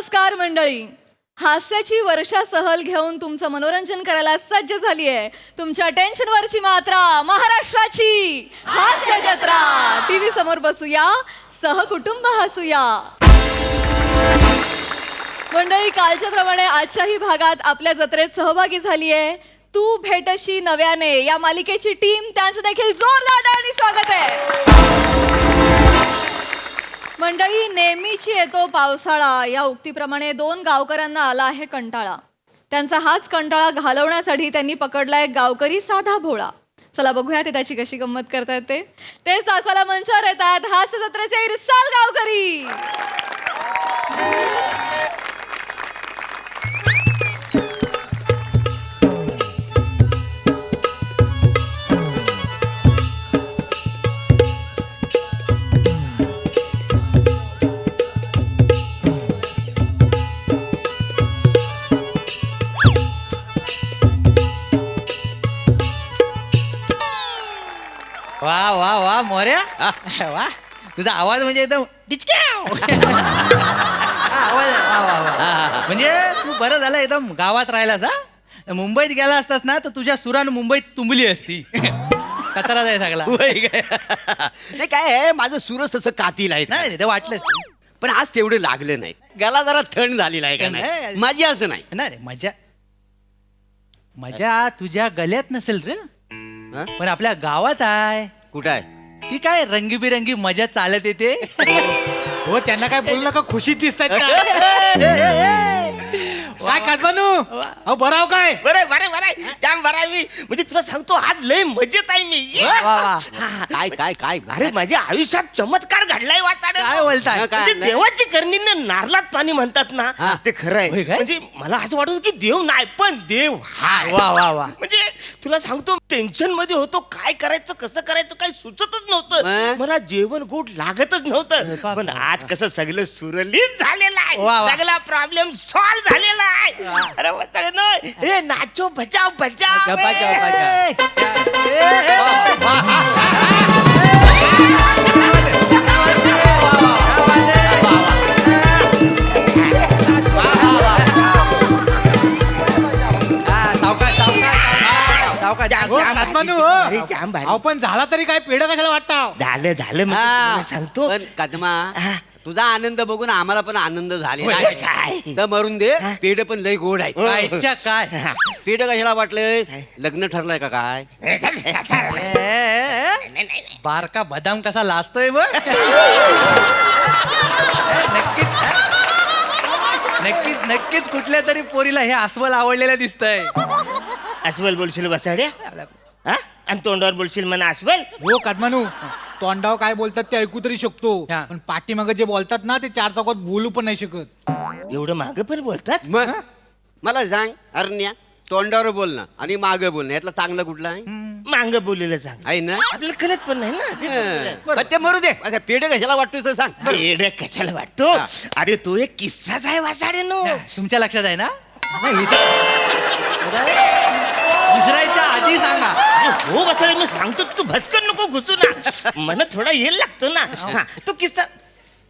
नमस्कार मंडळी. हास्याची वर्षा सहल घेऊन तुमचं मनोरंजन करायला सज्ज झाली आहे तुमच्या टेन्शनवरची मात्रा महाराष्ट्राची हास्य जत्रा. टीव्ही समोर बसूया, सहकुटुंब हसूया. मंडळी, कालच्या प्रमाणे आजच्याही भागात आपल्या जत्रेत सहभागी झाली आहे तू भेटशी नव्याने या मालिकेची टीम. त्यांचं देखील जोरदार टाळ्यांनी स्वागत आहे. मंडळी, नेहमीची येतो पावसाळा या उक्तीप्रमाणे दोन गावकऱ्यांना आला आहे कंटाळा. त्यांचा हाच कंटाळा घालवण्यासाठी त्यांनी पकडलाय गावकरी साधा भोळा. चला बघूया ते त्याची कशी गंमत करतायत. तेच दाखवायला मंचावर येतात हास्य जत्रेचे इरसाल गावकरी. वा वा वा मोऱ्या, वा तुझा आवाज म्हणजे एकदम आवाज वा वा वा. म्हणजे तू बरं झालं एकदम गावात राहिलास. हा, मुंबईत गेला असतास ना तर तुझ्या सुरानं मुंबईत तुंबली असती. कचरा जाय सगळा. नाही काय आहे, माझं सूरच तसं कातील आहे. नाही ते वाटलंच पण आज तेवढं लागलं नाही. गला जरा थंड झालेला आहे का नाही. नाही? माझी असं नाही. नाही रे, मजा मजा तुझ्या गल्यात नसेल रे, हं? पण आपल्या गावात आहे. कुठं आहे? ती काय रंगीबिरंगी मजा चालत येते. हो, त्यांना काय बोलू नका, खुशीत दिसतात. काय कादमानू, अहो बराव काय? बरं बरं बरं जाम बरं आहे मी. म्हणजे तुला सांगतो आज लय मजेत आहे मी. वा वा. काय काय काय अरे माझ्या आयुष्यात चमत्कार घडलाय वाचाड. काय बोलताय? काय? म्हणजे देवाची करणी नारलात पाणी म्हणतात ना, हा. ते खरं आहे. होय काय? म्हणजे मला असं वाटत होतं की देव नाही पण देव हाय. वा वा वा. म्हणजे तुला सांगतो टेन्शन मध्ये होतो, काय करायचं कसं करायचं काही सुचतच नव्हतं. अं? मला जेवण गोड लागतच नव्हतं. बाप. पण आज कसं सगळं सुरळीत झालेलं वा वा. आहे, सगळा प्रॉब्लेम सॉल्व्ह झालेला आहे. अरे वाचाड्यानो, हे नाचो बचाव बचाव. गप्पा जाऊ, ए! हो, कादमानू, हो. अरे, जाम भारी. अहो पण झाला तरी काय, पेढ कशाला वाटता? झालं झालं मग तुम्हाला सांगतो. पण कदमा, हा. तुझा आनंद बघून आम्हाला पण आनंद झालेला होय, आहे. काय? तर मरून दे, पेढ पण लय गोड आहे. कायच्या काय. पेढ कशाला वाटलंय? लग्न ठरलंय का काय? बारका बदाम कसा लाजतोय बघ. नक्कीच नक्कीच नक्कीच कुठल्या तरी पोरीला हे अस्वल आवडलेलं दिसतंय. अस्वल बोलशील बसाड्या, हा? आणि तोंडावर बोलशील म्हणा अस्वल. हो कादमानू, तोंडाव काय बोलतात ते ऐकू तरी शकतो, हा. पण पाठीमागं जे बोलतात ना ते चार चौकात बोलू पण नाही शकत. एवढं मागं पण बोलतात. मग मला सांग अरण्या, तोंडावर बोलणं आणि मागे बोलणं यातला चांगलं कुठलं आहे? मांग बोललेलं चांगलं आहे ना? आपल्याला कळत पण नाही ना ते बोललेलं. पण ते मरू दे. अच्छा, पेढ कशाला वाटतोय तर सांग. येडं कशाला वाटतो? हा. अरे तो एक किस्साच आहे वासाड्यानो. तुमच्या लक्षात आहे ना? नाही, विसरायच्या आधी सांगा. अरे हो वासाडे, मी सांगतो तू भस्कन नको घुसू ना. मला थोडा येल लागतो ना. हा, तो किस्सा,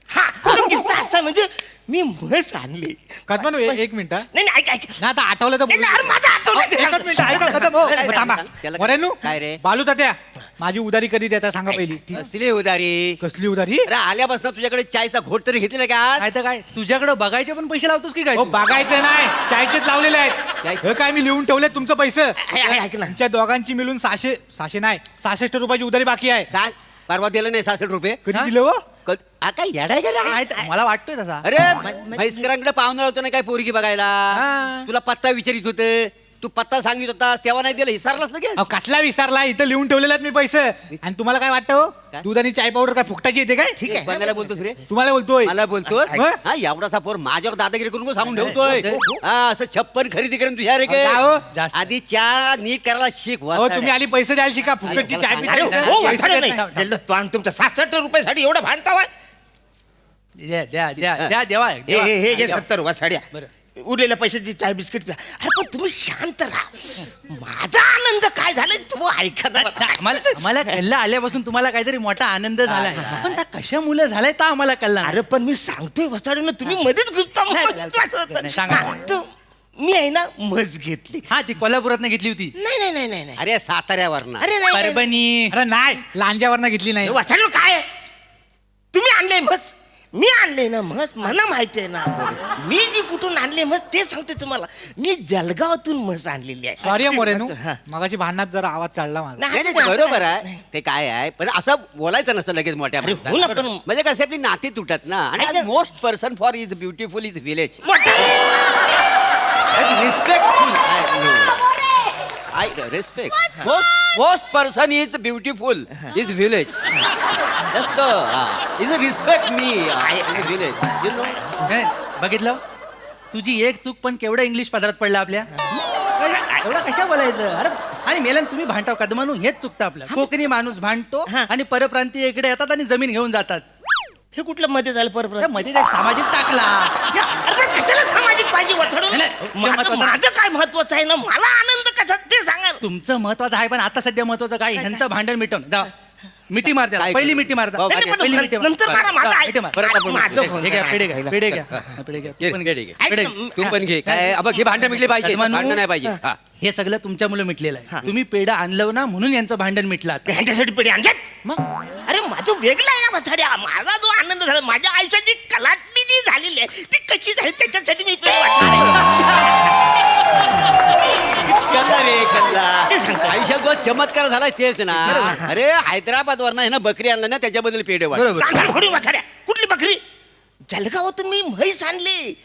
हा तो किस्सा असा म्हणजे मी म्हस आणली. कादमानू, एक मिनिट हा. नाही नाही, ऐक ऐक. ना आता आठवलं तर नाही, बोलू. नाही, अरे माझं आठवलं ते. एकच मिनिट ऐका कदम, हो. त्याला थांबा. त्याला- वरेनू, काय रे? बालू तात्या, माझी उधारी कधी देता सांगा पहिली. ती असली उदारी. कसली उधारी? अरे आल्यापासून तुझ्याकडे चायचा घोट तरी घेतलेला का आज? काय तर काय तुझ्याकडे बगायचे पण पैसे लावतोस की काय हो, तू? बघायचं नाही, चायचेच लावलेले आहेत. काय? हे काय मी लिहून ठेवले तुमचं पैसे. ऐक ना. तुमच्या दोघांची मिळून 600 नाही 66 रुपयाची उधारी बाकी आहे. काय परवा दिलं नाही 66 रुपये? कधी हा? दिलं हो? हा काय येडाय का रे? नाही तर मला वाटतोय तसा. अरे म्हैसकरांकडे पाहुणा होतो ना काय पोरगी बघायला. हा. तुला पत्ता विचारित होते, तू पत्ता सांगित होता तेव्हा नाही दिला, विसरलास ना अहो, कसला विसरला, इथं लिहून ठेवलेले आहेत मी पैसे. आणि तुम्हाला काय वाटतं हो? काय? दूध आणि चाय पावडर काय फुकटाची येते काय? ठीक आहे. बंदाला बोलतोस रे? तुम्हाला बोलतोय. मला बोलतोस? मग? हा, एवढासा पोर माझ्यावर दादागिरी करून नको सांगून ठेवतोय. हा, असं छप्पन खरेदी करेन तुझ्या रे अहो, का हो? जास्त. आधी चहा नीट करायला शिक. हो, तुम्ही आली पैसे द्याल शिका, फुकटची चाय अरे, अरे पिता. हो वासाडे नाही. जल्द तो आणि तुमच्या 66 रुपयासाठी एवढं भांडता होय? द्या द्या द्या द्या देवा हे हे हे घे 70 वासाड्या. बरं. उरलेल्या पैशाची चाय बिस्किट प्या. अरे पण तुम्ही शांत राहा. माझा आनंद काय झालाय तू ऐका ना. आम्हाला कल्ला आल्यापासून तुम्हाला काहीतरी मोठा आनंद झालाय पण त्या कशामुळे झालाय तर आम्हाला कल्ला अरे पण मी सांगतोय वसाडून तुम्ही मध्येच घुसता. नाही, सांगा. मी आहे ना म्हस घेतली. हा ती कोल्हापुरात घेतली होती. नाही. अरे साताऱ्यावर अरे नाही परभणी. अरे नाही लांजावरनं घेतली नाही. वसाडून काय आहे? तुम्ही आणले म्हस, मी आणले ना म्हस. मला माहिती आहे ना मी जी कुठून आणले म्हस ते सांगते तुम्हाला. मी जळगावातून म्हस आणलेली आहे. सॉरी मोरेनू हा. मगाशी भांडणात जरा आवाज चढला माझा. नाही नाही, ते बरोबर आहे ते काय आहे पण असं बोलायचं नसतं लगेच मोठ्या हो ना, माणसाला. पण- म्हणजे कसं आपली नाती तुटत ना आणि most person for is beautiful is village respectful I respect. Most person is beautiful. Is village. Just is respect me. In village. You know. हे, बघितलं तुझी एक चूक पण केवढं इंग्लिश पदरात पडलं आपल्या. एवढं कशा बोलायचं अरे आणि मेलन तुम्ही भांडताव का म्हणून हेच चुकतं आपलं. कोकणी माणूस भांडतो हा. आणि परप्रांतीय इकडे येतात आणि जमीन घेऊन जातात. हे कुठलं मध्ये झालं त्या परत? मध्ये एक सामाजिक टाकला. अरे पण कशाला सामाजिक पाहिजे वठडून? नाही, माझं माझं काय महत्वाचं आहे ना. मला आनंद कसा ते सांगा. तुमचं महत्वाचं आहे पण आता सध्या महत्वाचं काय ह्यांचं भांडण मिटवून जा. मिठी मार त्याला काय पहिली करू? मिठी मार हो, नाही, पण पहिली मिठी मार. नंतर मारा, माझं आहे. मिठी मार. परत आपण माझं हे घ्या, पेढे घ्या, पेढे घ्या. पेढे घ्या. घे, तू पण घे, घे. घे. पेढे. तू पण घे काय बघ हे भांडण मिटले पाहिजे कदमानू, भांडण नाही पाहिजे हा. हे सगळं तुमच्या मुलं मिटलेलं आहे. तुम्ही पेढा आणलं ना म्हणून यांचं भांडण मिटलं आता. ह्यांच्यासाठी पिढी आणल्यात. मग अरे माझं वेगळं आहे ना वसाड्या. माझा जो आनंद झाला माझ्या आयुष्याची कलाटणी जी झालेली आहे ती कशी झाली त्याच्यासाठी मी पेढी वाटणार कल्ला रे कल्ला ते सांगतो. आयुष्यात जो चमत्कार झालाय तेच ना. अरे हैदराबाद वरनं ना बकरी आणलं ना त्याच्याबद्दल पेढे वाट बरोबर. कांदा फोडून वसाड्या. कुठली बकरी? जळगावातून मी म्हैस आणली.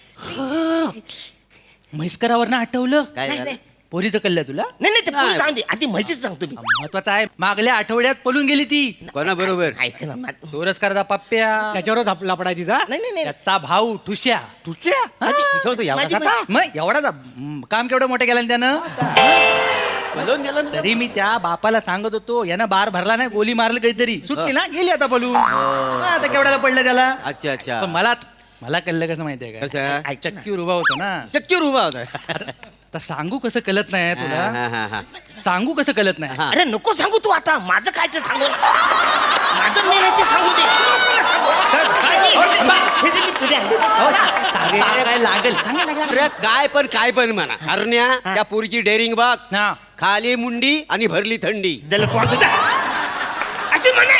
म्हैसकरावरनं आठवलं काय नाही, झालं? नाही. पोरीचं कल्लं तुला नाही ते नाही. पुढे जाऊन दे. आधी म्हैशीच सांगतो मी. महत्वाचं आहे मागल्या आठवड्यात पळून गेली ती. कोणा बरोबर ऐक ना चोरसकरचा पप्प्या त्याच्यावरच लपडाय तिचा. नाही त्याचा भाऊ ठुश्या. तुझ्या माझी बाई- मग एवढा काम केवढं मोठं केलं ना त्यानं. बोलवून दिलं ना. तरी मी त्या बापाला सांगत होतो यानं बार भरला नाही गोली मारली काहीतरी सुटली ना गेली आता पळून. आता केवढ्याला पडलं त्याला. अच्छा अच्छा पण मला कळलं कसं माहितीये का कसं? चक्कीवर उभा होतो ना. चक्कीवर उभा होता आता सांगू कसं कळत नाही तुला. हा, हा, हा. सांगू कसं कळत नाही. हा. अरे नको सांगू तू आता. माझं काय ते सांगू ना. माझं मी नाही ते सांगू दे. हे जे मी पिढी आणली हो, होती. काय लागेल सांगा अरे काय पण म्हणा हरण्या त्या पोरीची डेअरिंग बघ हा. खाली मुंडी आणि भरली थंडी. जल तोंड तुझं. अशी म्हणे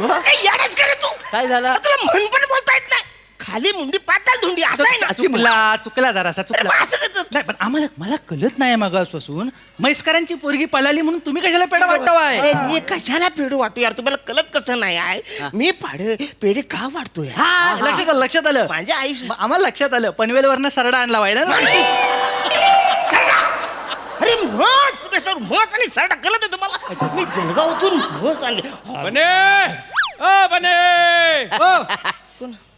काही याडच करे तू. काय झालं? तुला म्हण पण बोलता येत नाही. खाली मुंडी पाताल धुंडी असं आहे ना. चुकला जरासा चुकला. अरे, असं कसं? नाही पण मला कळत नाही मगापासून म्हैसकरांची पोरगी पळाली म्हणून तुम्ही कशाला पेढा वाटवाय. अरे, मी कशाला पेढू वाटू यार. तुम्हाला कळत कसं नाही आहे. मी पेढे का वाटतोय हा लक्षात आलं माझ्या आयुष्य आम्हाला लक्षात आलं पनवेलवरनं सरडा आणला व्हायला ना. सरडा. अरे म्हस बेसर म्हस आणि सरडा कळत आहे तुम्हाला. मी जळगावातून म्हस आणली. बने ओ बने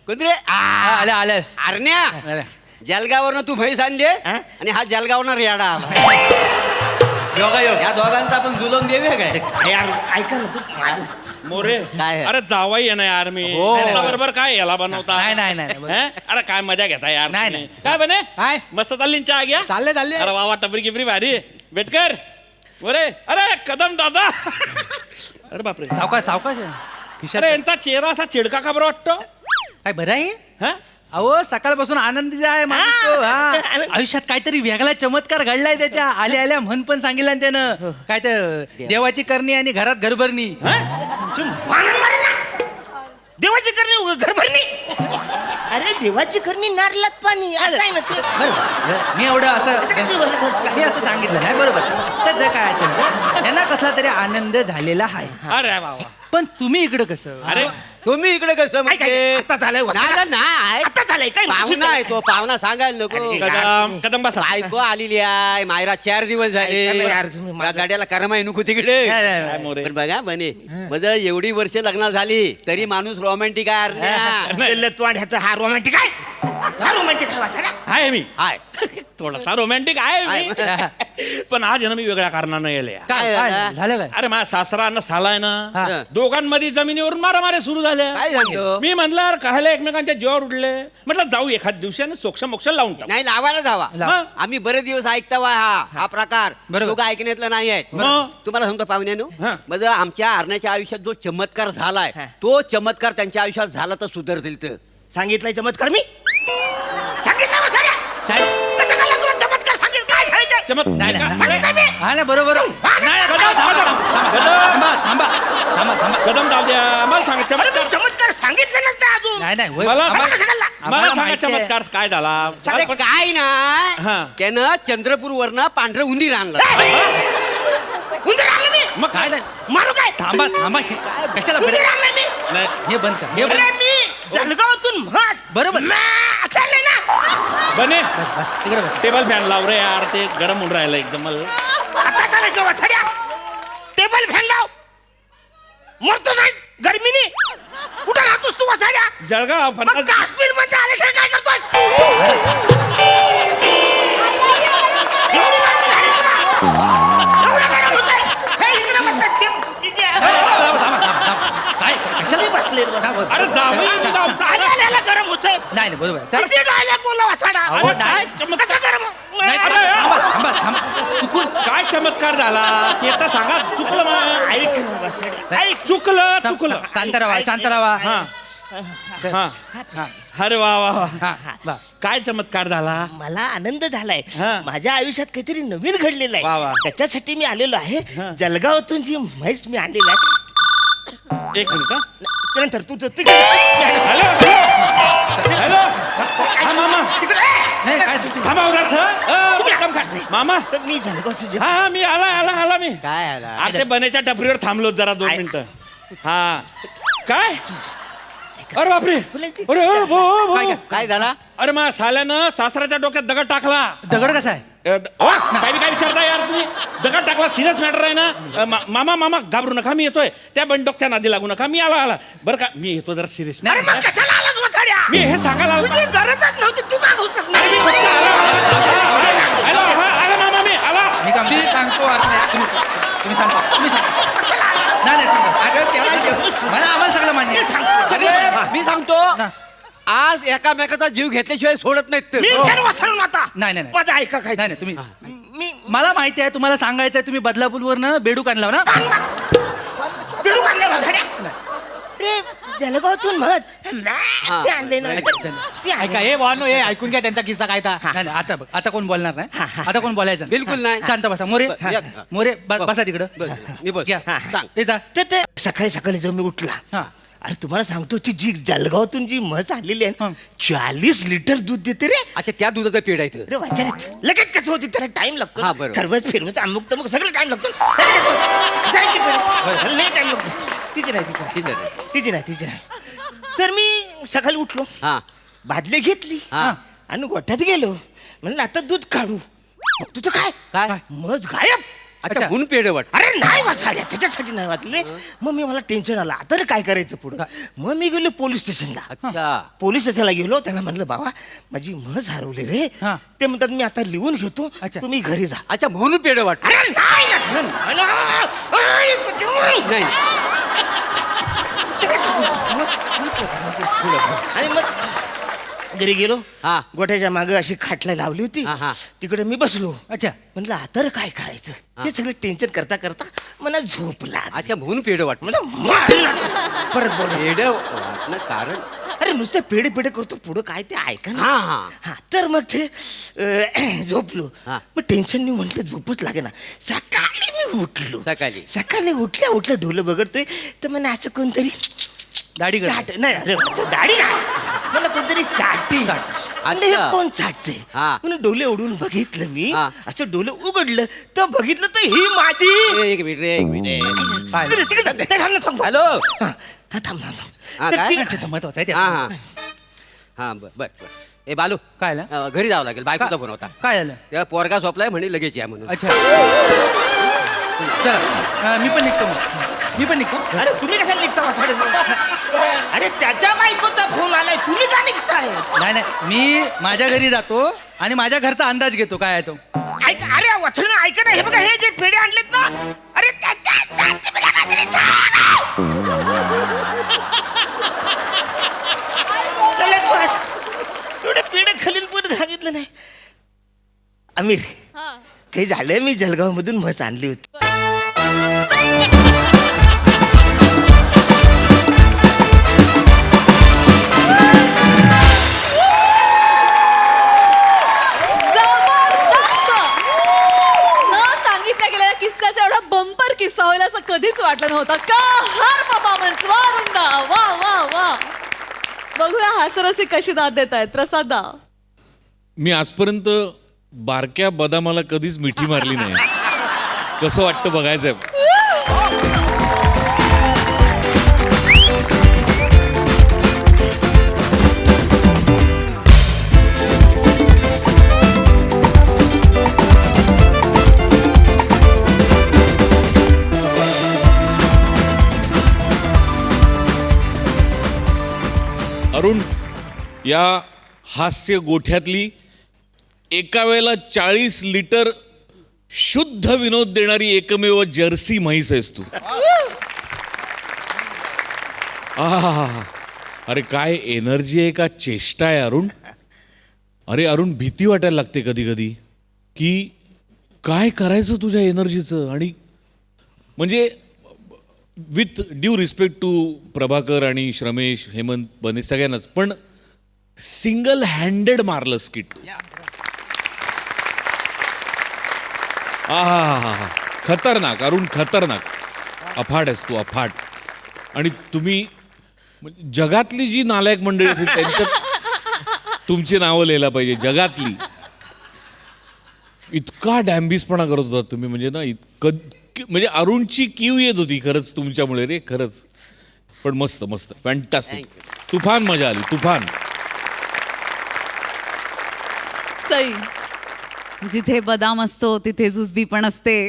कोण रे आल्या हरण्या जलगावरनं तू म्हैस आणली आणि हा जलगावनं रेडा आला. योगायोग. या दोघांचा आपण जुलून देऊया काय यार ऐका ना तू माझं. मोरे काय? अरे जावाई आहे ना यार मी हो. आता बरोबर काय याला बनवता नाही. हैं? अरे काय मजा घेता यार नाही, तुम्ही. नाही. काय बने काय? मस्त चालली ना चहा घ्या चालले अरे वा टपरी किपरी भारी बेटकर मोरे अरे कदम दादा अरे बापरे सावकाश खिशात अरे यांचा चेहरा असा चिडका का बरं वाटतो काय बरं आहे. हा अहो सकाळपासून आनंदी आहे माणूस तो. हा. आयुष्यात काहीतरी वेगळा चमत्कार घडलाय त्याच्या आल्या आल्या म्हण पण सांगितलं ना त्यानं काय तर देवाची करणी आणि घरात घरभरणी. देवाची करणी घरभरणी. अरे देवाची करणी नारळात पाणी असं आहे ना ते. बरोबर मी एवढं असं मी असं सांगितलं नाही बरोबर. त्याचं काय असेल तर त्यांना कसला तरी आनंद झालेला आहे. अरे वा वा. पण तुम्ही इकडं कसं. अरे तुम्ही इकडे कसं म्हणजे आता झालंय नाही आता झालंय काय पाहुणा आहे तो पाहुणा सांगायला नको कदम बसा बायको आलेली आहे मायरा 4 दिवस झाले ऐका ना यार, तुम्ही त्या गाड्याला करमाई नको तिकडे नाही, नाही, काय नाही. मोरे पण बघा बने माझं एवढी वर्ष लग्न झाली तरी माणूस रोमॅन्टिक आहे हरण्या. ह्याचा हा रोमॅन्टिक आहे. हा रोमॅन्टिक आहे वाचायला. आहे मी हाय थोडासा रोमॅन्टिक आहे मी पण आज आहे ना मी वेगळ्या कारणानं येले. काय काय काय झालं काय अरे माझा सासरा अन्न सालाय हा. ना, दोघांमध्ये जमिनीवरून मारामारी सुरू झाल्या. काय सांगतो मी म्हणलं अरे कायला एकमेकांच्या जीवावर उडले, म्हटलं जाऊ एखाद दिवशी आणि सोक्ष मोक्ष लावून टाकू. नाही लावायला जावा लाव. आम्ही बरेच दिवस ऐकता वा हा प्रकार बरोबर. दोघं ऐकण्यातलं नाही आहे मग? तुम्हाला सांगतो पाहुण्यानो हा. म्हणजे आमच्या हरण्याच्या आयुष्यात जो चमत्कार झालाय तो चमत्कार त्यांच्या आयुष्यात झाला तर सुधारतील तर सांगितलंय चमत्कार मी सांगितलं वसाड्या. काय कसं झाला तुला चमत्कार सांगेल काय घालायचंय नाही नाही, सांगितलं मी. हा नाही बरोबर नाही, कदम, थांबा, कदम, थांबा, थांबा, थांबा, थांबा. कदम जाऊ द्या, मला सांगा अरे मी चमत्कार. चमत्कार सांगितलं नसतं अजून नाही नाही होय, मला आम्हाला- कसं घालला? मला आम्हाला सांगा माहिती आहे. चमत्कार काय झाला. अरे काय हा. ना त्यानं चंद्रपूर वरनं पांढरं उंदीर आणलं उंदीर आणलं मी मग काय नाही मारू काय थांबा थांबा हे काय कशाला उंदीर बरं- आणलं मी नाही. हे बंद कर हे बंद अरे मी जळगावातून म्हत बरोबर. चाललंय ना बने बस बस तिकडे बस टेबल फॅन लाव रे यार, ते गरम होऊन राहिलं एकदम मला. आता चालायचं वसाड्या टेबल फॅन लाव मरतो साहेब गर्मीने कुठं राहतोस तू वसाड्या जळगाव मग 50 काश्मीर मध्ये आल्याशिवाय काय करतोय एवढी गर्मी झाली तुला? एवढं गरम होतंय? हे इकडं म्हणतात थांबा, थांबा, थांबा. काय कशाला मी बसले रे. काय बोल- अरे जावई, काय- जाऊ- आल्याला गरम होतंय नाही नाही बरोबर आहे. तर- किती डायलॉग बोलला वसाडा अहो, अरे नाही. काय? कसं गरम नाही, अरे, थांबा थांबा थांबा चुकून काय चमत्कार झाला ते एकदा सांगा. चुकलं मग. ऐक ना वसाड्या ऐक चुकलं चुकलं. शांत राहा शांत राहा हा हा हा अरे वा वा वा. हा वा. काय चमत्कार झाला. मला आनंद झालाय हा. माझ्या आयुष्यात काहीतरी नवीन घडलेलं वा, वा. आहे त्याच्यासाठी मी आलेलो आहे जळगावातून जी म्हैस मी आणलेला आहे एक मिनिट. त्यानंतर तू तिकडे हॅलो हॅलो हा मामा नाही काय थांबा मामा. तर मी जळगावची जी- हा हा, मी आला मी. काय आला अरे ते बनेच्या टपरीवर थांबलो जरा 2 मिनिटं. हा काय अरे बापरे बोलायची. अरे ओ, भो, भो. काय- काय झाला अरे मा साल्यानं सासऱ्याच्या डोक्यात दगड टाकला. दगड कसा आहे काय विचारता यार तुम्ही. दगड टाकला सिरियस मॅटर आहे ना. मामा घाबरू नका मी येतोय. त्या बंडोकच्या नादी लागू नका. मी आला बरं का. मी येतो जरा सिरियस. अरे मग कशाला आलास वसाड्या? मी हे सांगायला आलो. तुझी गरजच नव्हती तू का घुसत अरे मी फक्त आला आला मामा मी आला. मी काम मी सांगतो तुम्ही सांगता तुम्ही सांगा नाही नाही थांबा. मला आम्हाला सगळं मान्य आहे. अरे, मी सांगतो ना. आज एकामेकाचा जीव घेतल्याशिवाय सोडत नाहीत ते. मी फेर वसळून आता नाही, नाही, नाही. माझं ऐका काय नाही नाही तुम्ही मी मला माहिती आहे तुम्हाला सांगायचंय तुम्ही बदलापूरवरनं बेडूक आणला ना बिडू काढले वसाड्या रे जळगावातून म्हत ते आणले ना ते आणले. ऐका हे वानो हे ऐकून घ्या त्यांचा किस्सा काय नाही नाही, आता बघ आता कोण बोलणार नाही आता कोण बोलायचं बिलकुल नाही. शांत बसा मोरे या. मोरे बसा तिकडं मी बस घ्या सांग ते जा ते सकाळी सकाळी जेव्हा मी उठला हा अरे तुम्हाला सांगतो ती जी जळगावातून जी म्हस आलेली आहे ना, हं. 40 लिटर दूध देते रे अच्छा त्या दुधाचं पेड आहे इथं. अरे वाचारे लगेच कसं होते त्याला टाइम लागतो हा, बरोबर. खरवत फिरवत अमुक तमुक सगळं टाइम लागतो लय टाइम लागतो तिची नाही तर मी सकाळी उठलो हा बादली घेतली हा. आणि गोठ्यात गेलो म्हणलं आता दूध काढू तुझं काय काय मज गायब अच्छा म्हणून पेड वाट अरे नाही वाचाड्या त्याच्यासाठी नाही वाचले मग मी मला टेन्शन आलं आता रे काय करायचं पुढं मग मी गेलो पोलीस स्टेशनला अच्छा पोलीस स्टेशनला गेलो त्याला म्हणलं बाबा माझी म्हस हरवली रे हा. ते म्हणतात मी आता लिहून घेतो अच्छा. तुम्ही घरी जा अच्छा म्हणून पेड वाट अरे नाही ना नाही ते कसं? आणि मग घरी गेलो हा. गोठ्याच्या मागे अशी खाटला लावली होती हा, हा. तिकडे मी बसलो अच्छा म्हणलं आता रे काय करायचं हे सगळं टेन्शन करता करता मला झोपला अच्छा म्हणून पेड वाट मला मारलं. परत बोल पेड वाटणं कारण अरे नुसतं पेढे पेढे करतो पुढं काय ते ऐका ना हा, हा. हा तर मग ते झोपलो हा. मग टेन्शन नाही म्हटलं झोपच लागे ना सकाळी मी उठलो सकाळी उठल्या डोलं बघतोय तर मला असं कोणतरी दाढी कर चाट नाही अरे माझं दाढी नाही मला कोणतरी चाटते म्हणलं हे अच्छा. कोण चाटते हा. म्हणून डोले उडून बघितलं मी हा. असं डोलं उघडलं तर बघितलं तर ही माझी एक मिनिट रे एक मिनिट काय तिकडे घालणं सांगतो हॅलो हा हा, थांब हा, तर काय? ती- महत्वाचं आहे हा ते. हा हा बर ए बालू काय झालं? घरी जावं लागेल बायकोचा फोन होता काय झालं तेव्हा पोरगा झोपलाय म्हणे लगेच या म्हणून अच्छा चला मी पण निघतो मग मी पण निघतो. अरे तुम्ही कशाला निघता वाचाडे? अरे त्याच्या बायकोचा फोन आलाय, तुम्ही का निघताय? नाही नाही, मी माझ्या घरी जातो आणि माझ्या घरचा अंदाज घेतो काय आहे तो. ऐक, अरे वाचन ऐका ना, हे बघा हे जे पेढे आणलेत ना, अरे त्याच्यासाठी मला काहीतरी सांगा. त्याला एवढे पेढे खालील पण सांगितलं नाही. आमिर, हा. काही झालंय, मी जळगाव मधून म्हस आणली होती. जबरदस्त! न सांगितल्या गेलेल्या किस्स्याचा एवढा बंपर किस्सा होईल असं कधीच वाटलं नव्हतं. का हर परफॉर्मन्स, वा वृंदा, वा वा वा. बघूया हास्यरसी कशी दाद देत आहेत. प्रसादा, मी आजपर्यंत बारक्या बदामाला कधीच मिठी मारली नाही. कसं वाटतं बघायचंय. अरुण, या हास्य गोठ्यातली एका वेळेला 40 लिटर शुद्ध विनोद देणारी एकमेव जर्सी म्हैस आहेस तू. आहा, अरे काय एनर्जी आहे, का चेष्टा आहे अरुण. अरे अरुण, भीती वाटायला लागते कधी कधी की काय करायचं तुझ्या एनर्जीचं. आणि म्हणजे with due respect to Prabhakar आणि श्रमेश, हेमंत, बने, सगळ्यांनाच, पण सिंगल हँडेड मारलं स्किट. आहा, खतरनाक अरुण, खतरनाक. अफाट आहेस तू, अफाट. आणि तुम्ही म्हणजे जगातली जी नालायक मंडळी असेल त्यांच्यात तुमची नावं लिहायला पाहिजे. जगातली इतका डॅम्बिसपणा करत होता तुम्ही, म्हणजे ना इतकं, म्हणजे अरुणची कीव येत होती खरंच तुमच्यामुळे रे, खरंच. पण मस्त मस्त, फॅन्टास्टिक. तुफान मजा आली, तुफान. सई, जिथे बदाम असतो तिथे जुजबी पण असते.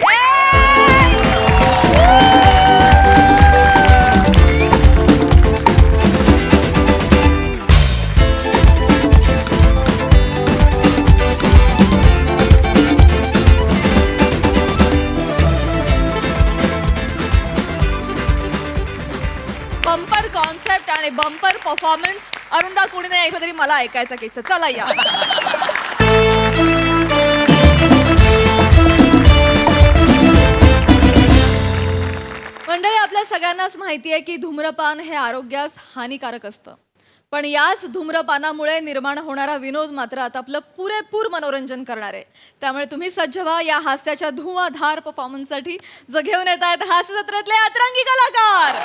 बंपर कॉन्सेप्ट आणि बंपर परफॉर्मन्स. अरुणदा, कुणी नाही ऐकलं तरी मला ऐकायचा किस्सा. चला या. मंडळी, आपल्या सगळ्यांनाच माहिती आहे की धूम्रपान हे आरोग्यास हानिकारक असतं. पण याच धूम्रपानामुळे निर्माण होणारा विनोद मात्र आता आपलं पुरेपूर मनोरंजन करणार आहे. त्यामुळे तुम्ही सज्ज व्हा या हास्याच्या धुवाधार परफॉर्मन्ससाठी, जो घेऊन येत आहेत हास्य जत्रेतले अतरंगी कलाकार.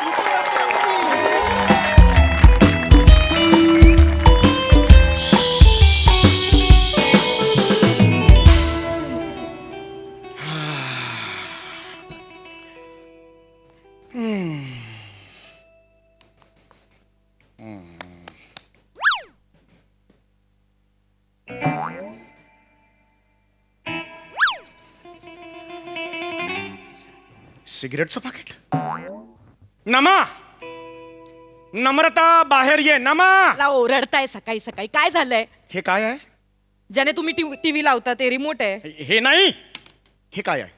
सिगरेटचं पाकिट. नमा, नम्रता, बाहेर ये. नमा, ला ओरडताय सकाळी सकाळी, काय झालंय? हे काय आहे? ज्याने तुम्ही टीव्ही लावता ते रिमोट आहे. हे नाही, हे काय आहे?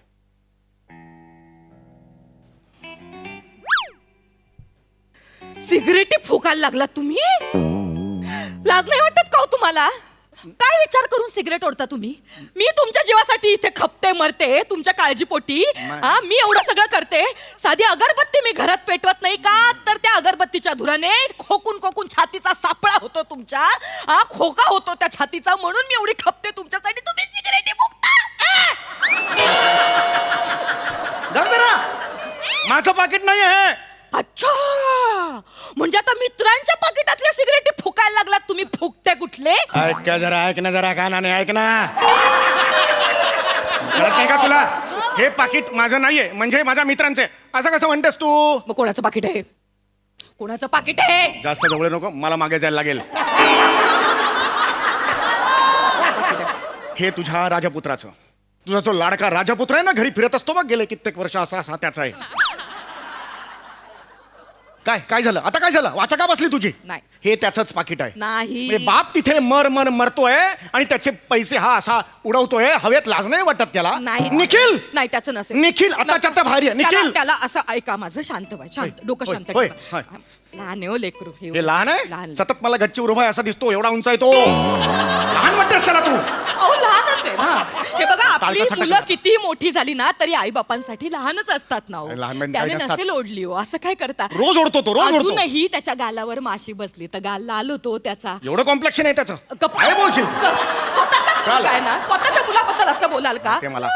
सिगरेटी फुकायला लागलात तुम्ही? लाज नाही वाटत का हो तुम्हाला? काय विचार करून सिगरेट ओढता तुम्ही? मी तुमच्या जीवासाठी इथे खपते मरते, तुमच्या काळजीपोटी. हा, मी एवढं सगळं करते. साधी अगरबत्ती मी घरात पेटवत नाही का, तर त्या अगरबत्तीच्या धुराने खोकून खोकून छातीचा सापळा होतो तुमच्या. हा, खोका होतो त्या छातीचा, म्हणून मी एवढी खपते तुमच्यासाठी. तुम्ही सिगरेटी फुकता. जरा, माझं पाकिट नाही आहे. अच्छा, म्हणजे आता मित्रांच्या पाकिटातल्या सिगरेटी फुकायला लागलात तुम्ही. फुकते कुठले? ऐक जरा, ऐक ना जरा, कानाने ऐक ना. कळत नाही का तुला? हे पाकिट माझं नाहीये, म्हणजे माझ्या मित्रांचे. असं कसं म्हणतेस तू? मग कोणाचं पाकिट आहे? कोणाचं पाकिट आहे? जास्त जवळ नको, मला मागे जायला लागेल. हे तुझ्या राजपुत्राचं. तुझा जो लाडका राजपुत्र आहे ना, घरी फिरत असतो बघ गेले कित्येक वर्ष, असा त्याचा आहे. काय काय झालं आता काय झालं वाचा का बसली तुझी नाही. हे त्याचंच पाकिट आहे नाही. म्हणजे बाप तिथे मरतोय आणि त्याचे पैसे हा असा उडवतोय हवेत लाज नाही वाटत त्याला नाही निखिल नाही त्याचं नसेल. निखिल, आताच्या आता बाहेर ये, निखिल. त्याला- त्याला असं ऐका माझं शांत व्हा शांत होय, डोकं होय, शांत होय, ठेवा. होय. लहान आहे हो लेकरू हे लहान आहे लहान सतत मला गच्चीवर उभा आहे असा दिसतो एवढा उंच आहे तो लहान वाटतेस त्याला तू अहो लहानच आहे ना हे बघा आपली टाळका मुलं सटक. किती मोठी झाली ना तरी आई बापांसाठी लहानच असतात ना हो. लहान म्हणजे त्याने काय असतात? नसेल ओढली हो असं काय करता रोज ओढतो तो रोज ओढतो अजूनही त्याच्या गालावर माशी बसली तर गाल लाल होतो त्याचा एवढं कॉम्प्लेक्शन आहे त्याचं गप्प- काय बोलशील स्वतःचाच मुलगा आहे ना स्वतःच्या मुलाबद्दल असं बोलाल का ते मला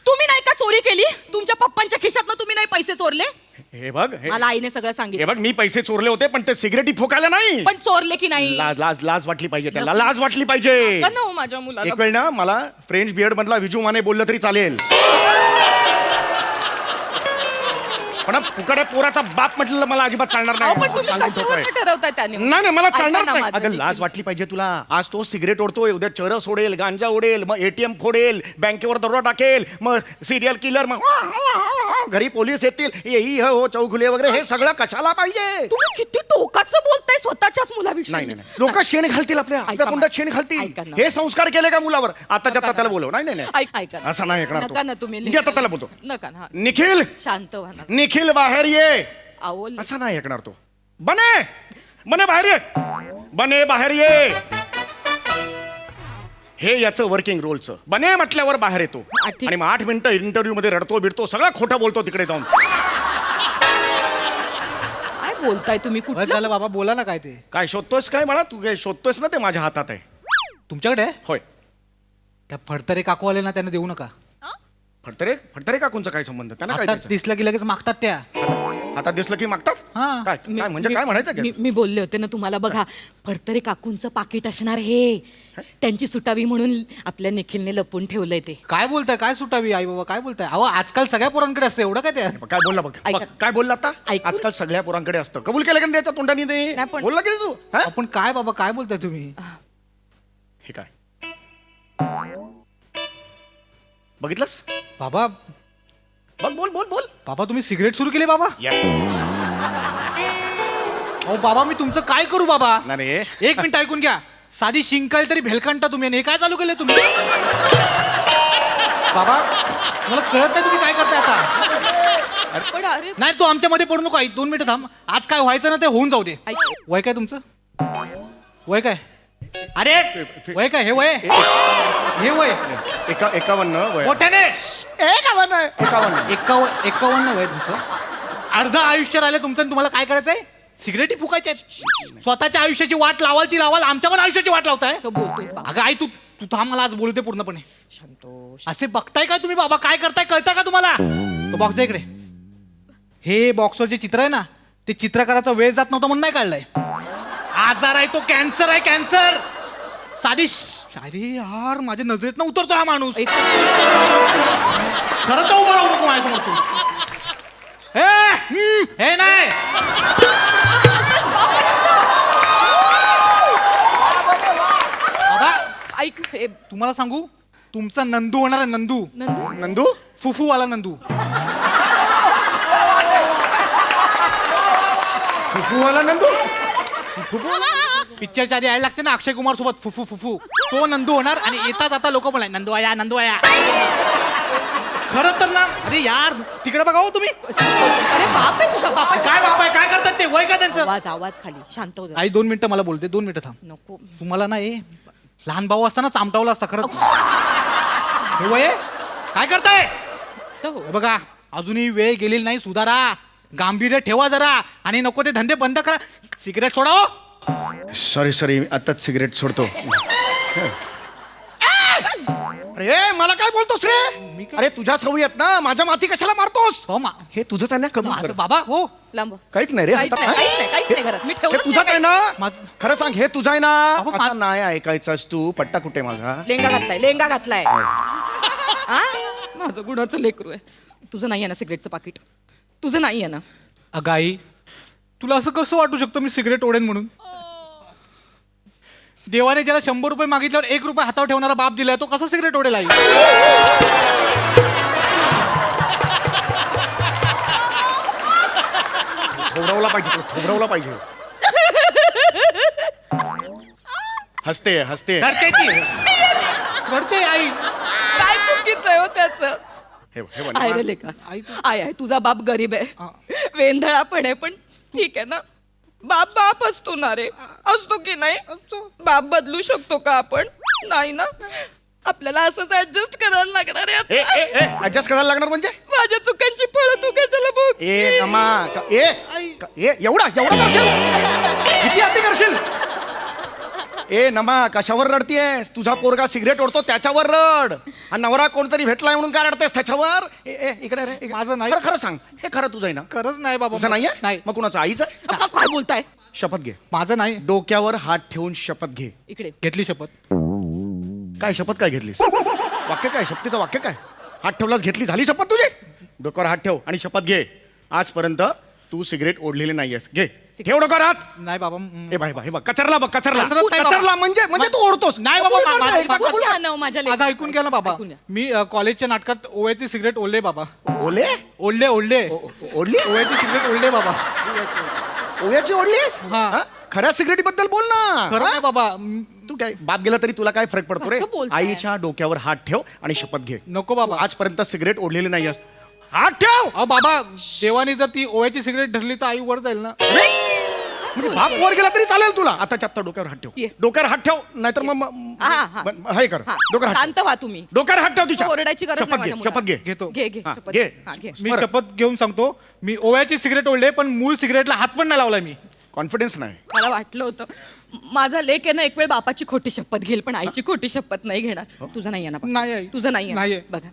तुम्ही नाही का चोरी केली तुमच्या पप्पांच्या खिशातनं तुम्ही नाही पैसे चोरले हे बघ मला आईने सगळं हे सांगितलं बघ मी पैसे चोरले होते पण ते सिगरेटी फोकायला नाही पण चोरले की नाही लाज लाज लाज वाटली पाहिजे त्याला लाज वाटली पाहिजे नका ना हो माझ्या मुलाला एक वेळ ना मला फ्रेंच बियर्ड मधला विजू माने बोललं तरी चालेल पण पुकाड्या पोराचा बाप म्हटलेलं मला अजिबात चालणार अहो, पण नाही तुम्ही सांगून कशावर ठेवतोय. ठरवताय त्याने नाही नाही मला ऐका चालणार ना नाही माझं अगं देखील. लाज वाटली पाहिजे तुला आज तो सिगरेट ओढतोय उद्या चरस सोडेल गांजा ओढेल मग एटीएम फोडेल बँकेवर दरोडा टाकेल मग सिरियल किलर मग घरी पोलीस येतील येई हो चौगुले वगैरे हे सगळं कशाला पाहिजे तुम्ही किती टोकाचं बोलताय स्वतःच्याच मुलाविषयी नाही नाही लोक शेण घालतील आपल्या ऐका तोंडात ना. शेण घालतील ऐका ना. हे संस्कार केले का मुलावर आताच्या नका आता त्याला ना. बोलव नाही नाही नाही ऐका ना. असं नाही ऐकणार नका ना तू. तुम्ही मी आता त्याला बोलतो नका ना निखिल शांत व्हा ना निखिल बाहेर ये अहो असं नाही ऐकणार तो बने बने बाहेर ये बने बाहेर ये हे याचं वर्किंग रोलचं बने म्हटल्यावर बाहेर येतो ठीक. आणि मग 8 मिनिटं इंटरव्ह्यू मध्ये रडतो बिडतो सगळं खोटं बोलतो तिकडे जाऊन काय बोलताय तुम्ही बस कुठलं झालं बाबा बोला ना काय ते काय शोधतोयस काय मला तू काय शोधतोयस ना ते माझ्या हातात आहे तुमच्याकडे आहे? होय त्या फडतरे काकू आले ना त्यांना देऊ नका फडतरे फडतरे काकूंचा काय संबंध त्यांना काय आता द्यायचं? दिसलं की लगेच मागतात त्या हातात दिसलं की मागतात हा. काय काय म्हणजे काय म्हणायचं काय? मी बोलले होते ना तुम्हाला बघा फडतरे काकूंचं पाकिट असणार हे त्यांची सुटावी म्हणून आपल्या निखिलने लपून ठेवलंय ते काय बोलताय काय सुटावी आई बाबा काय बोलताय अहो आजकाल सगळ्या पोरांकडे असतं एवढं काय ते काय बोलला बघ ऐका. बघ, काय बोलला आता ऐकून- आजकाल सगळ्या पोरांकडे असतं कबूल केलं का नाही त्याच्या तोंडाने ते नाही, पण- बोलला की नाही तू हा? आपण काय बाबा काय बोलताय तुम्ही हे काय बघितलंस बाबा बघ बोल बोल बोल बाबा तुम्ही सिगरेट सुरू केली बाबा येस अहो बाबा मी तुमचं काय करू बाबा नाही एक मिनिट ऐकून घ्या साधी शिंकाल तरी भेलकांटा तुम्ही आणि हे काय चालू केलं तुम्ही बाबा मला कळत नाही तुम्ही काय करताय आता पण अरे नाही तू आमच्यामध्ये पडू नको आई 2 मिनिटं थांब आज काय व्हायचं ना ते होऊन जाऊ दे ऐक. वय काय तुमचं वय काय अरे वय काय हे वय हे वय 51 वय मोठ्याने 51 51 वय तुमचं अर्ध आयुष्य राहिलं तुमचं आणि तुम्हाला काय करायचंय सिगरेटी फुकायच्या स्वतःच्या आयुष्याची वाट लावाल ती लावाल आमच्या पण आयुष्याची वाट लावताय असं बोलतोयस बाबा अगं आई तू तू थांब मला आज बोलते पूर्णपणे शांतोष असे बघताय काय तुम्ही बाबा काय करताय कळतं का तुम्हाला तो बॉक्स इकडे हे बॉक्सवर जे चित्र आहे ना ते चित्रकाराचा वेळ जात नव्हता म्हणून नाही काढलाय आजार आहे तो कॅन्सर आहे कॅन्सर अरे यार माझ्या नजरेत उतरतो हा माणूस खरं तर उभं राहू नको माझ्यासमोर तू हे नाही बाबा ऐक हे तुम्हाला सांगू तुमचा नंदू होणार आहे नंदू नंदू नंदू फुफूवाला नंदू फुफूवाला नंदू पिक्चरच्या आधी यायला लागते ना अक्षय कुमार सोबत फुफू फुफू तो नंदू होणार आणि येता जाता लोक बोलाय नंदू आया नंदू आया खरं तर ना अरे यार तिकडे बघा हो तुम्ही अरे बाप आहे तुझा बापा काय बाप आहे काय करतात ते वय का त्यांचं आवाज आवाज खाली शांत हो जरा. आई 2 मिनिटं मला बोलते 2 मिनिटं थांब नको तुम्हाला ना लहान भाऊ असताना चामटावला असता खरंच हे वय आहे? काय करताय तर हो. हे बघा अजूनही वेळ गेलेली नाही सुधारा गांभीर्य ठेवा जरा आणि नको ते धंदे बंद करा सिगरेट सोडा हो सॉरी आताच सिगरेट सोडतो अरे मला काय बोलतोस रे अरे तुझ्या सवयी आहेत ना माझ्या माती कशाला मारतोस हो हे तुझंच आहे ना कबूल कर. बाबा हो लांब काहीच नाही रे काहीच हातात नाही, आहे. काहीच नाही घरात मी हे ठेवलं तुझं काय ना मा- खरं सांग हे तुझं आहे ना अहो, असं नाही ऐकायचंस तू पट्टा कुठे माझा लेंगा घातलाय हा माझं गुणाचं लेकरू आहे तुझं नाही आहे ना सिगरेटचं पाकिट तुझं नाही आहे ना अगाई तुला असं कसं वाटू शकतं मी सिगरेट ओढेन म्हणून देवाने ज्याला 100 रुपये मागितल्यावर 1 रुपये हातावर ठेवणारा बाप दिलाय तो कसा सिगरेट ओढेल आई थोबरवला पाहिजे तो, थोबरवला पाहिजे. हसते हसते. रडते ती रडते आई. काय चुकीचं आहे हो त्याचं. हे बघ, आहे रे लेका, आहे तुझा बाप गरीब आहे, वेंधळा पण आहे, पण ठीक आहे ना. बाप बाप असतो ना रे, असतो की नाही. बाप बदलू शकतो का आपण? नाही ना. आपल्याला असंच ऍडजस्ट करायला लागणार आहे ए आता. ए ए ऍडजस्ट करायला लागणार म्हणजे माझ्या चुकांची फळं तू कशाला बघ. ए नमा एवढा करशील किती अति करशील. ए नमा कशावर रडतीयस. तुझा पोरगा सिगरेट ओढतो त्याच्यावर रड. आणि नवरा कोणतरी भेटलाय म्हणून काय रडतेस त्याच्यावर. ए ए इकडे रे इकडे. माझं नाही. खरं खरं सांग, हे खरं तुझं आहे ना. खरंच नाही बाबा. तुझं नाहीये. नाही. मग कुणाचं आईचं आहे? काय बोलताय. शपथ घे. माझं नाही. डोक्यावर हात ठेवून शपथ घे. इकडे घेतली शपथ. काय शपथ काय घेतलीस. वाक्य काय शपथीचं वाक्य काय. हात ठेवलास घेतली झाली शपथ तुझी. डोक्यावर हात ठेव आणि शपथ घे. आजपर्यंत तू सिगरेट ओढलेली नाहीयेस. घे ठेव डोक्यावर हात. नाही बाबा. ए भाई भाई कचरला बघ कचरला. कचरत नाही बाबा. कचरला म्हणजे तू ओढतोस. नाही बाबा. बोल ना, ना, माझ्या माझं लेकराचं. ऐकून घ्या ना बाबा. ऐकून घ्या. मी कॉलेजच्या नाटकात ओव्याची सिगरेट ओढले बाबा. ओले ओढले ओढली ओव्याची सिगरेट ओढले बाबा. ओव्याची ओढलीस. हा. हा? खऱ्या सिगरेटी बद्दल बोल ना. खरं नाही बाबा. तू काय बाप गेला तरी तुला काय फरक पडतो रे. कसं बोलताय? आईच्या डोक्यावर हात ठेव आणि शपथ घे. नको बाबा. तू आजपर्यंत सिगरेट ओढलेली नाहीयेस. हात ठेव. अहो बाबा, देवाने जर ती ओव्याची सिगरेट धरली तर आई वर जाईल ना. म्हणजे बाप वर गेला तरी चालेल तुला. आताच्या आत्ता डोक्यावर हात ठेव. ये. डोक्यावर हात ठेव नाहीतर मग हा. हे कर. हा, डोक्यावर हात शांत व्हा तुम्ही. ठेव. डोक्यावर हात ठेव तिच्या. ओरडायची गरज शपथ नाही घे. माझ्या शपथ घे. घेतो. घे हा, शपथ. घे. हा, घे. मी शपथ घेऊन सांगतो, मी ओव्याची सिगरेट ओढले पण मूळ सिगरेटला हात पण नाही लावलाय मी. कॉन्फिडन्स नाही. मला वाटलं होतं माझा लेक आहे ना एक वेळ बापाची खोटी शपथ घेईल पण आईची खोटी शपथ नाही घेणार. तुझं नाही आहे ना. नाही आई. तुझं नाही नाहीये. आहे. बघा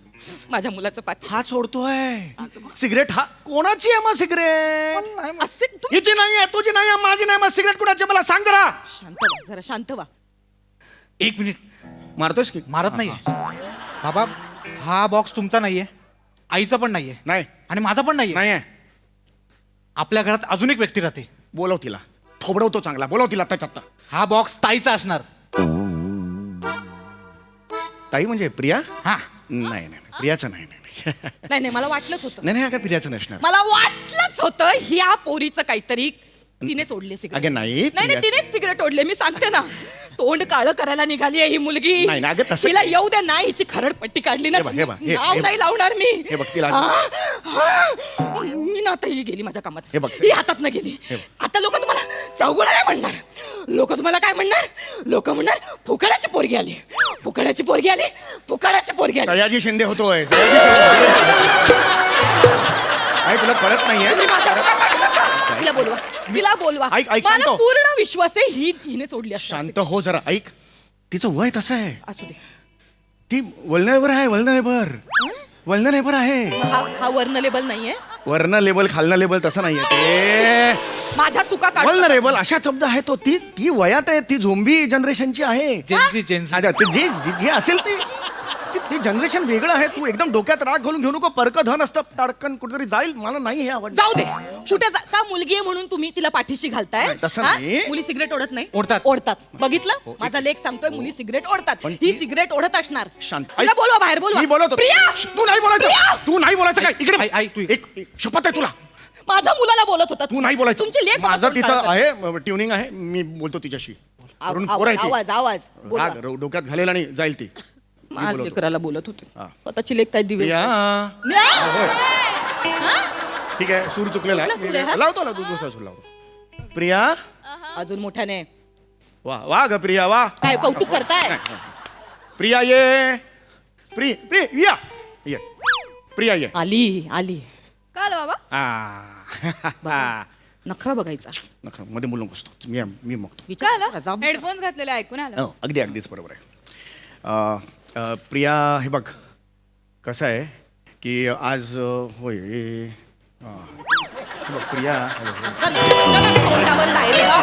माझ्या मुलाचं पाठ हा सोडतोय सिगरेट. हा कोणाची आहे मग सिगरेट. असे तुम्ही हिची नाही आहे तुझी नाही आहे माझी नाही. मग सिगरेट कुणाची मला सांग जरा. शांत व्हा जरा शांत व्हा. एक मिनिट. मारतोयस की मारत नाहीये बाबा. हा बॉक्स तुमचा नाहीये, आईचा पण नाहीये नाही आणि माझा पण नाहीये. नाही आहे. आपल्या घरात अजून एक व्यक्ती राहते. बोलव तिला. थोबडवतो चांगला. बोलव तिला आत्ताच्या आत्ता. हा बॉक्स ताईचा असणार. ताई म्हणजे प्रिया. हा. नाही नाही प्रियाचं नाही नाही नाही नाही मला वाटलंच होतं. नाही काय प्रियाचं नसणार. मला वाटलंच होतं ह्या पोरीचं काहीतरी. तिनेच ओढले सिगरेट. अगं नाही, नाही प्रिया- तिनेच सिगरेट ओढले. मी सांगते ना. तोंड काळं करायला निघाली आहे ही मुलगी. नाही ना, अगं तसं- तिला येऊ द्या ना. हिची खरड पट्टी काढली ना. हे बघ, हे बघ, हे- नाव हे- नाही लावणार मी. हे बघ, तिला- मी ना आता ही गेली माझ्या कामात. हे बघ. ही हातात न गेली. आता लोक तुम्हाला चौगुणा नाही म्हणणार. लोक तुम्हाला काय म्हणणार. लोक म्हणणार फुकडाची पोरगी आली. फुकडाची पोरगी आली. फुकडाची पोरगी आली. सयाजी शिंदे होतोय. सयाजी शिंदे. काय तुला कळत नाहीये. तुम्ही माझ्या चुका काढू नका. तिला बोलवा. तिला बोलवा. ऐक, ऐक, मला शांत हो. पूर्ण विश्वास आहे हिने सोडली असणार. शांत हो जरा. ऐक तिचं वय तसं आहे. असू दे. ती वल्नरेबर आहे. वल्नरेबर आहे. हा वर्ण लेबल नाहीये. वर्ण लेबल खालना लेबल तसं नाहीये ते. माझ्या चुका काढ. वल्नरेबल अशा शब्द आहे तो. ती वयात आहे. ती झोंबी जनरेशनची आहे. जेन्झी. आता ते जे असेल ते जनरेशन वेगळं आहे. तू एकदम डोक्यात राग घालून घेऊ नको. परक धन असतं ताडकन कुठेतरी जाईल. मला नाही हे आवडलं. जाऊ दे. कुठे का मुलगी आहे म्हणून तुम्ही तिला पाठीशी घालताय. नाही, तसं हा? नाही. मुली सिगरेट ओढत नाही. ओढतात. ओढतात. बघितलं माझा लेख सांगतोय मुली सिगरेट ओढतात. पण ही ती- सिगरेट ओढत असणार. शांत. तिला ऐक. बोलवा बाहेर बोलवा. मी बोलवतो. प्रिया तू नाही बोलायचं. प्रिया! तू नाही बोलायचं काय. इकडे आई, आई, तू- एक शपथ आहे तुला. माझ्या मुलाला बोलत होता. तू नाही बोलायचं. तुमची लेख माझं तिचं आहे ट्युनिंग आहे. मी बोलतो तिच्याशी. वरून पोरं आहे ती. आवाज बोलवा. राग डोक्यात घालेल आणि जाईल ती. माझ्या लेकराला बोलत होते. हा. स्वतःची लेख काय दिवे. प्रिया. हा? ठीक आहे सूर चुकलेला कुठला सूर आहे, हा? आहे. लावतो दुसरा सूर लावतो. प्रिया. अजून मोठ्याने वा वा ग प्रिया वा. काय कौतुक करताय. प्रिया ये. प्रिया ये. प्रिया ये. आली का आलं बाबा. नखरा बघायचा. नका मध्ये मुलं नकोस तू. मी मगतो. का आलं. हेडफोन्स घातलेले ऐकून आलं. हो अगदीच बरोबर आहे. प्रिया हे बघ कसं आहे की आज होय हे बघ प्रिया तोंडावर डायरेक्ट.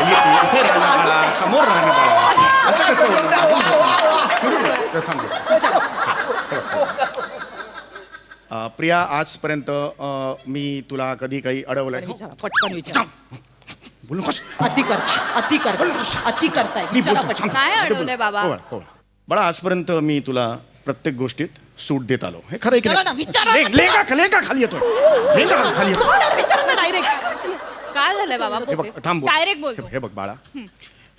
इथे राहणार बाळा, समोर राहणार बाळा. असं कसं प्रिया आजपर्यंत मी तुला कधी काही अडवलंय. पटकन विचार. बोलू नकोस. अति करताय. मी विचारा बोलतो. पटकन. काय अडवलंय बाबा. हो बाळा आजपर्यंत मी तुला प्रत्येक गोष्टीत सूट देत आलो. हे खरं आहे की चला नाही? ना, विचारा. लेंगा खाली येतोय. लेंगा खाली येतोय. तोंडावर विचारा ना डायरेक्ट. काय झालंय बाबा हे बघ थांब बोल. डायरेक्ट बोलतो हे बघ बाळा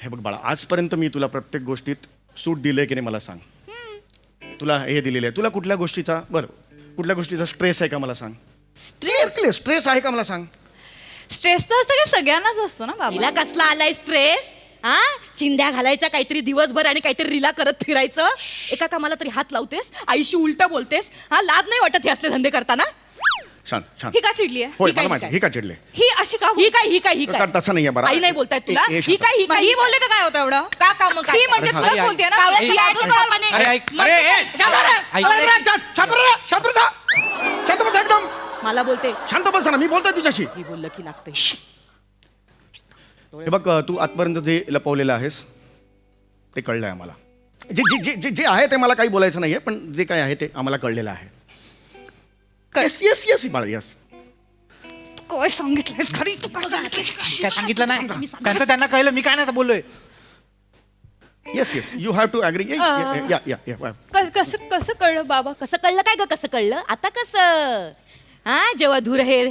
हे बघ बाळा आजपर्यंत मी तुला प्रत्येक गोष्टीत सूट दिलंय की नाही मला सांग. तुला हे दिलेलं आहे. तुला कुठल्या गोष्टीचा कुठल्या गोष्टीचा स्ट्रेस आहे का मला सांग. स्ट्रेस आहे का मला सांग. स्ट्रेस तर असतं का सगळ्यांनाच असतो ना हिला बाबा. कसला आलाय स्ट्रेस? हा चिंध्या घालायच्या काहीतरी दिवसभर आणि काहीतरी रिला करत फिरायचं. एका कामाला तरी हात लावतेस, आईशी उलट बोलतेस. हा लाज नाही वाटत हे असले धंदे करताना? शांत शांत ही का चिडली आहे? होय ही काय, मला माहिती ही ही का चिडले. ही अशी का ही काय तसं नाहीये बरं. आई नाही बोलतायत तुला. ए, ही काय मग ही बोलले तर काय होतं एवढं? का काम काय ही म्हणजे अरे, तुलाच आई, बोलते ना. कावळ्याची ही लाज अजून वाटते. बापाने- अरे ऐक मग ते काय? शांत बसा एकदम. मला बोलते शांत बसा ना मी बोलतोय तिच्याशी. ही बोललं की लागते. हे बघ तू आजपर्यंत जे लपवलेलं आहेस ते कळलंय आम्हाला. जे जे जे जे आहे ते मला काही बोलायचं नाहीये पण जे काही आहे ते आम्हाला कळलेलं आहे. येस येस येस बाळा येस. काय सांगितलंयस खरी तू काय सांगितलंयस? काय सांगितलं नाही त्यांचं त्यांना कळलं मी काय नाही बोललोय. Yes yes you have to agree. Yeah yeah या कसं कसं कळलं बाबा? कसं कळलं काय ग? कसं कळलं आता? कसं हा जेव्हा धूर हे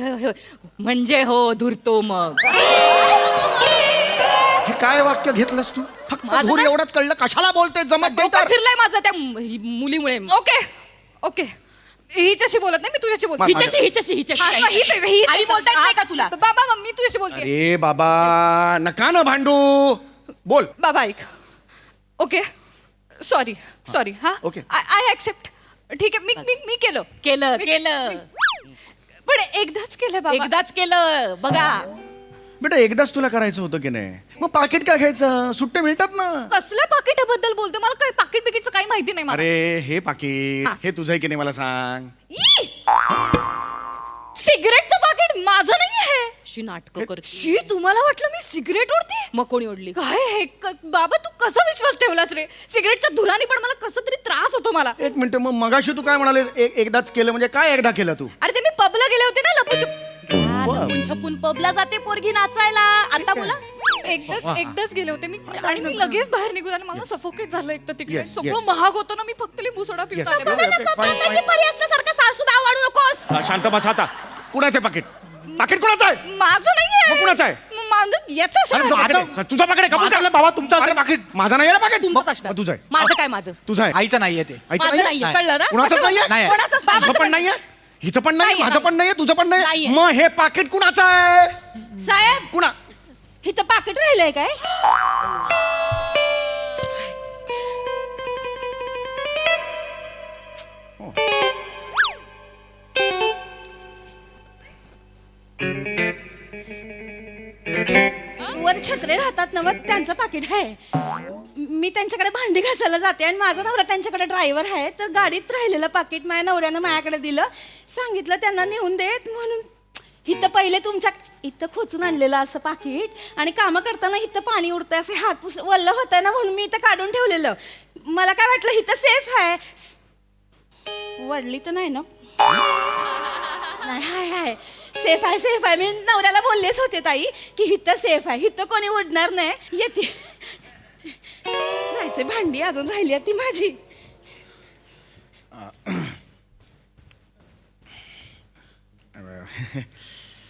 म्हणजे हो धुरतो मग. हे काय वाक्य घेतलंस तू. फक्त माझं धूर नाही. एवढंच कळलं कशाला बोलते जमत नाही डोकं तर. फिरलंय माझं त्या मुलीमुळे. ओके ओके हिच्याशी बोलत नाही मी तुझ्याशी बोलते. हिच्याशी आई बोलतायत नाही का तुला? बाबा मी तुझ्याशी बोलते. अरे बाबा नका ना भांडू. बोल. बाबा ऐक. ओके सॉरी हा ओके. I accept. ठीक आहे मी केलं केलं पण एकदाच केलं बाबा. एकदाच केलं बघा. बेटा एकदाच तुला करायचं होतं की नाही मग पाकिट काय घ्यायचं. सुट्टे मिळतात ना. कसल्या पाकिटाबद्दल बोलतो? मला काय पाकिट बिकिटचं काही माहिती नाही मला. अरे हे पाकिट हे तुझं आहे की नाही मला सांग. सिगरेटचं पाकिट माझं नाही आहे. शी नाटकं करते. शी तुम्हाला वाटलं मी सिगरेट ओढते? मग कोणी ओढली? काय हे बाबा तू कसा विश्वास ठेवलास रे? सिगरेटच्या धुराने पण मला कसं तरी त्रास होतो मला. एक मिनिट मग मगाशी तू काय म्हणाले एकदाच केलं म्हणजे काय एकदा केलं तू. अरे ते मी पबला गेले होते ना लपूचूप. लपून छपून पबला जाते पोरगी नाचायला. आता बोला. एकदाच गेले होते मी आणि मी लगेच बाहेर निघून आले. मला सफोकेट झालं एक तर तिकडे Yes, सगळं yes. महाग होतं ना. मी फक्त लिंबू सोडा पित Yes. आले. Okay, okay, fine, fine. परी असल्यासारखं सासू दाव आणू नकोस. शांत बस आता. कुणाचं आहे पाकिट. पाकिट कुणाचं आहे. माझं नाहीये. मग कुणाचं आहे? माझं याचं अरे, सोडा. तुझा पाकिट आहे का. माझं नाही बाबा, तुमचं असेल पाकीट. माझा नाही आहे ना पाकिट. तुमचंच असणार. मग तुझं आहे. माझं काय माझं? तुझं आहे. आईचं नाहीये ते. आईचं माझं नाहीये? नाहीये कळलं ना? कुणाचं नाहीये? नाही. कोणाचंच तुझं बाबाचं पण नाहीये हिचं पण नाही नाहीये, माझं पण नाहीये तुझं पण नाही. नाहीये. मग हे पाकिट कुणाचं आहे. साहेब कुणा. इथं पाकिट राहिलंय काय? वर छत्रे राहतात ना मग त्यांचं पाकिट आहे. मी त्यांच्याकडे भांडी घासायला जाते आणि माझा नवरा त्यांच्याकडे ड्रायव्हर आहे. तर गाडीत राहिलेलं पाकिट माझ्या नवऱ्यानं माझ्याकडे दिलं. सांगितलं त्यांना नेऊन देत म्हणून. इथं पहिले तुमच्या इथं खोचून आणलेलं असं पाकिट आणि कामं करताना इथं पाणी उडतंय असे हात वल्ल होतंय ना म्हणून मी इथं काढून ठेवलेलं. मला काय वाटलं इथं सेफ आहे. वडली तर नाही ना. नाही हाय सेफ आहे. मी नवऱ्याला बोललेच होते ताई की हिथं सेफ आहे. हिथं कोणी उडणार नाही. येते जायचे. भांडी अजून राहिली ती माझी.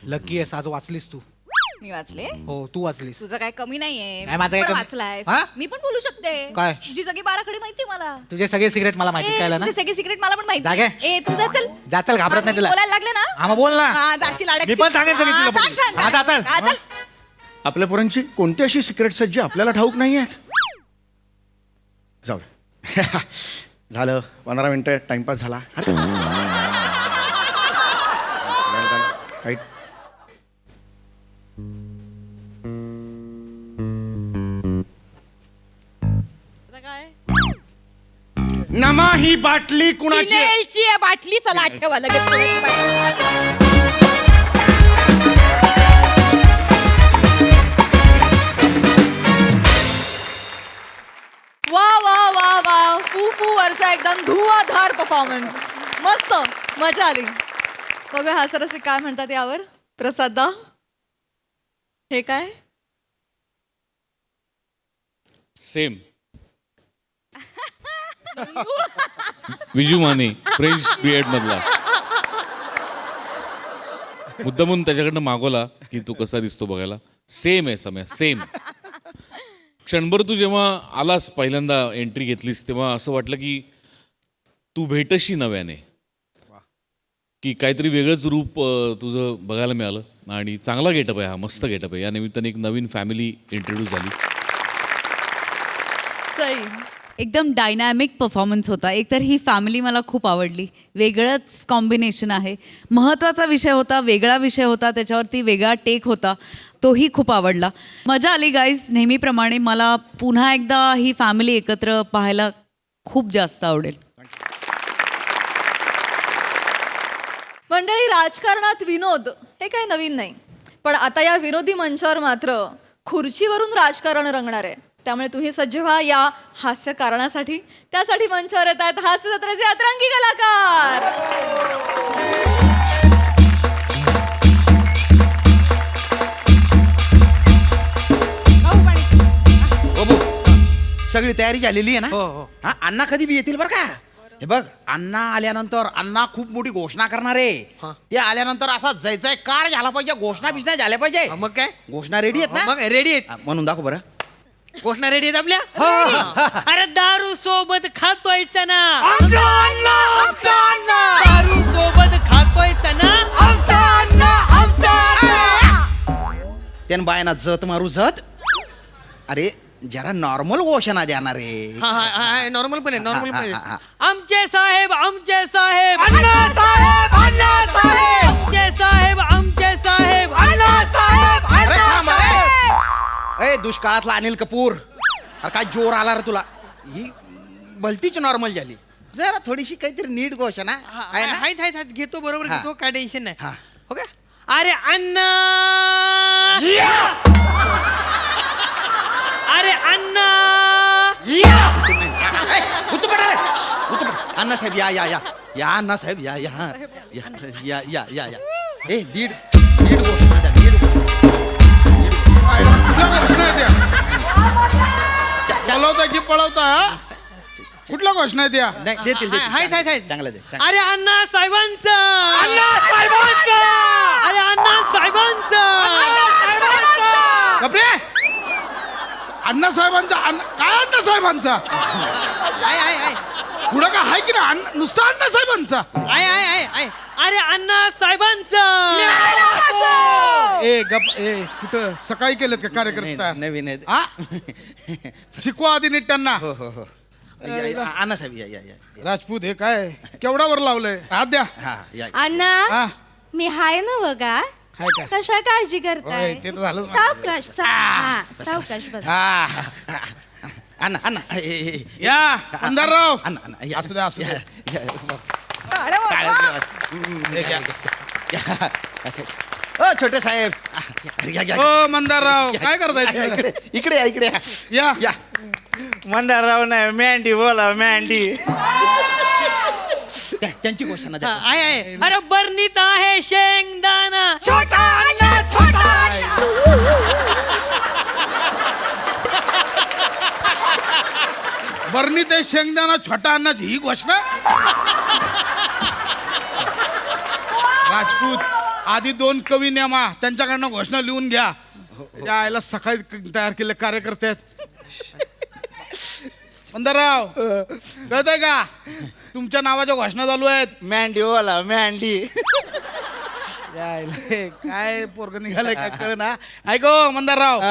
लकी आहेस आज वाचलीस तू. मी वाचले. हो तू वाचलीस. तुझं काय कमी नाहीये. नाही, माझं काय पण कमी- वाचलायस. हा? मी पण बोलू शकते. काय? तुझी सगळी बाराखडी माहिती मला. तुझे सगळे सिगरेट मला माहिती कळलं ना. तुझे सगळे सिक्रेट मला पण माहिती. जागे. ए तुझा चल. जाताल घाबरत नाही तुला. बोलायला लागले ना. हा मग बोल ना. हा जाशील अडकशील. मी पण सांगेन सगळी तुला हा, पुढे. सांग. हा, जाताल. हा, चल. आपल्या पोरांची कोणती अशी सिक्रेट्स आहेत जी आपल्याला ठाऊक नाही आहेत. जाऊ दे. झालं 15 मिनिटं टाइमपास झाला. काही आता काय? नमा ही बाटली कुणाची आहे? फिनेलची आहे बाटली. चला आठवा लगेच कोणाची बाटली. वा वा वा वा फू वरचा एकदम धुवाधार परफॉर्मन्स. मस्त मजा आली. बघा हा सरसे काय म्हणतात यावर. प्रसादा हे काय? Same Viju Mane French period मधला. मुद्दामून त्याच्याकडनं मागवला की तू कसा दिसतो बघायला. सेम आहे समय, सेम. क्षणभर तू जेव्हा आलास पहिल्यांदा एंट्री घेतलीस तेव्हा असं वाटलं की तू भेटशी नव्याने, की काहीतरी वेगळंच रूप तुझं बघायला मिळालं. आणि चांगला गेटअप आहे हा, मस्त गेटअप आहे. या निमित्ताने एक नवीन फॅमिली इंट्रोड्यूस झाली. सई एकदम डायनॅमिक परफॉर्मन्स होता. एकतर ही फॅमिली मला खूप आवडली. वेगळंच कॉम्बिनेशन आहे. महत्त्वाचा विषय होता, वेगळा विषय होता, त्याच्यावरती वेगळा टेक होता, तोही खूप आवडला. मजा आली गाईज. नेहमीप्रमाणे मला पुन्हा एकदा ही फॅमिली एकत्र पाहायला खूप जास्त आवडेल. मंडळी, राजकारणात विनोद हे काही नवीन नाही, पण आता या विनोदी मंचावर मात्र खुर्चीवरून राजकारण रंगणार आहे. त्यामुळे तुम्ही सज्ज व्हा या हास्य कारणासाठी. त्यासाठी मंचावर येत आहेत हास्य जत्रेचे अतरंगी कलाकार. सगळी तयारी झालेली आहे ना? हा, अण्णा कधी बी येतील बरं का. हे बघ, अण्णा आल्यानंतर अण्णा खूप मोठी घोषणा करणार आहे. ते आल्यानंतर असा जय कार झाला पाहिजे, घोषणा बिषणा झाल्या पाहिजे. मग काय घोषणा रेडी आहेत ना? मग रेडी आहेत. म्हणून दाखव बरं. घोषणा रेडी आहेत आपल्या. अरे दारू सोबत खातोय चना, दारू सोबत खातोय चना. त्यानं बायना जत मारू जत. अरे जरा नॉर्मल घोषणा देणार आहे. नॉर्मल पण आहे, नॉर्मल पण हा, आहे. हा, आमचे साहेब, आमचे साहेब, आमचे साहेब, आमचे साहेब. अरे थांब रे. ए, दुष्काळातला अनिल कपूर. अरे काय जोर आला रे तुला. ही भलतीच नॉर्मल झाली. जरा थोडीशी काहीतरी नीट घोषणा आहे ना? हाय घेतो, बरोबर हा. घेतो, काय टेन्शन नाही. हा. हो का. अरे अण्णा, अरे अण्णा, अण्णासाहेब या या या या अण्णासाहेब या yeah yeah yeah yeah yeah या. ए नीट नीट घोषणा द्या, नीट घोषणा आहे त्या? चालवता की पळवता? कुठल्या घोषणा आहे त्या? नाही देतील देतील. हाय चांगलं दे. अरे अण्णा साहेबांचं, अरे अण्णा साहेबांचं. बापरे, अण्णासाहेबांचा काय अण्णासाहेबांचा? आय पुढं का हाय की ना? नुसता अण्णासाहेबांचा? आय अरे अण्णा साहेबांचं. ए गप ए, कुठं सकाळी केलेत का कार्यकर्ता? नवीन आहे. हा? शिकवा आधी नीट त्यांना. हो हो हो. अण्णासाहेब या या या. राजपूत हे काय केवढ्यावर लावलंय? हात द्या. हा या. अण्णा, हा मी हाय ना बघा. हाय का? कशा काळजी होय, करताय? ते तर झालं. सावकाश सावकाश बस. हा अण्णा अण्णा ए, या अंधारराव. अण्णा अण्णा या. असू द्या असू द्या. ओ छोटे साहेब. या, या, या. ओ मंदारराव, काय करताय या, तिकडे? इकडे इकडे या, इकडे या. या या. मंदारराव नाही, मॅन्डी बोला, मॅन्डी. त्यांची घोषणा द्या. आय अरे बर्नीत आहे शेंगदाणा. बरणी ते शेंगदाणा छोटा अन्नाची ही घोषणा. राजपूत आधी 2 कवी नेमा, त्यांच्याकडनं घोषणा लिहून घ्या. या आईला सकाळी तयार केले कार्यकर्ते आहेत. मंदारराव, कळतंय का? तुमच्या नावाच्या घोषणा चालू आहेत. मॅन्डी बोला, मॅन्डी. काय पोरग निघालंय काय कळ ना. ऐको मंदारराव,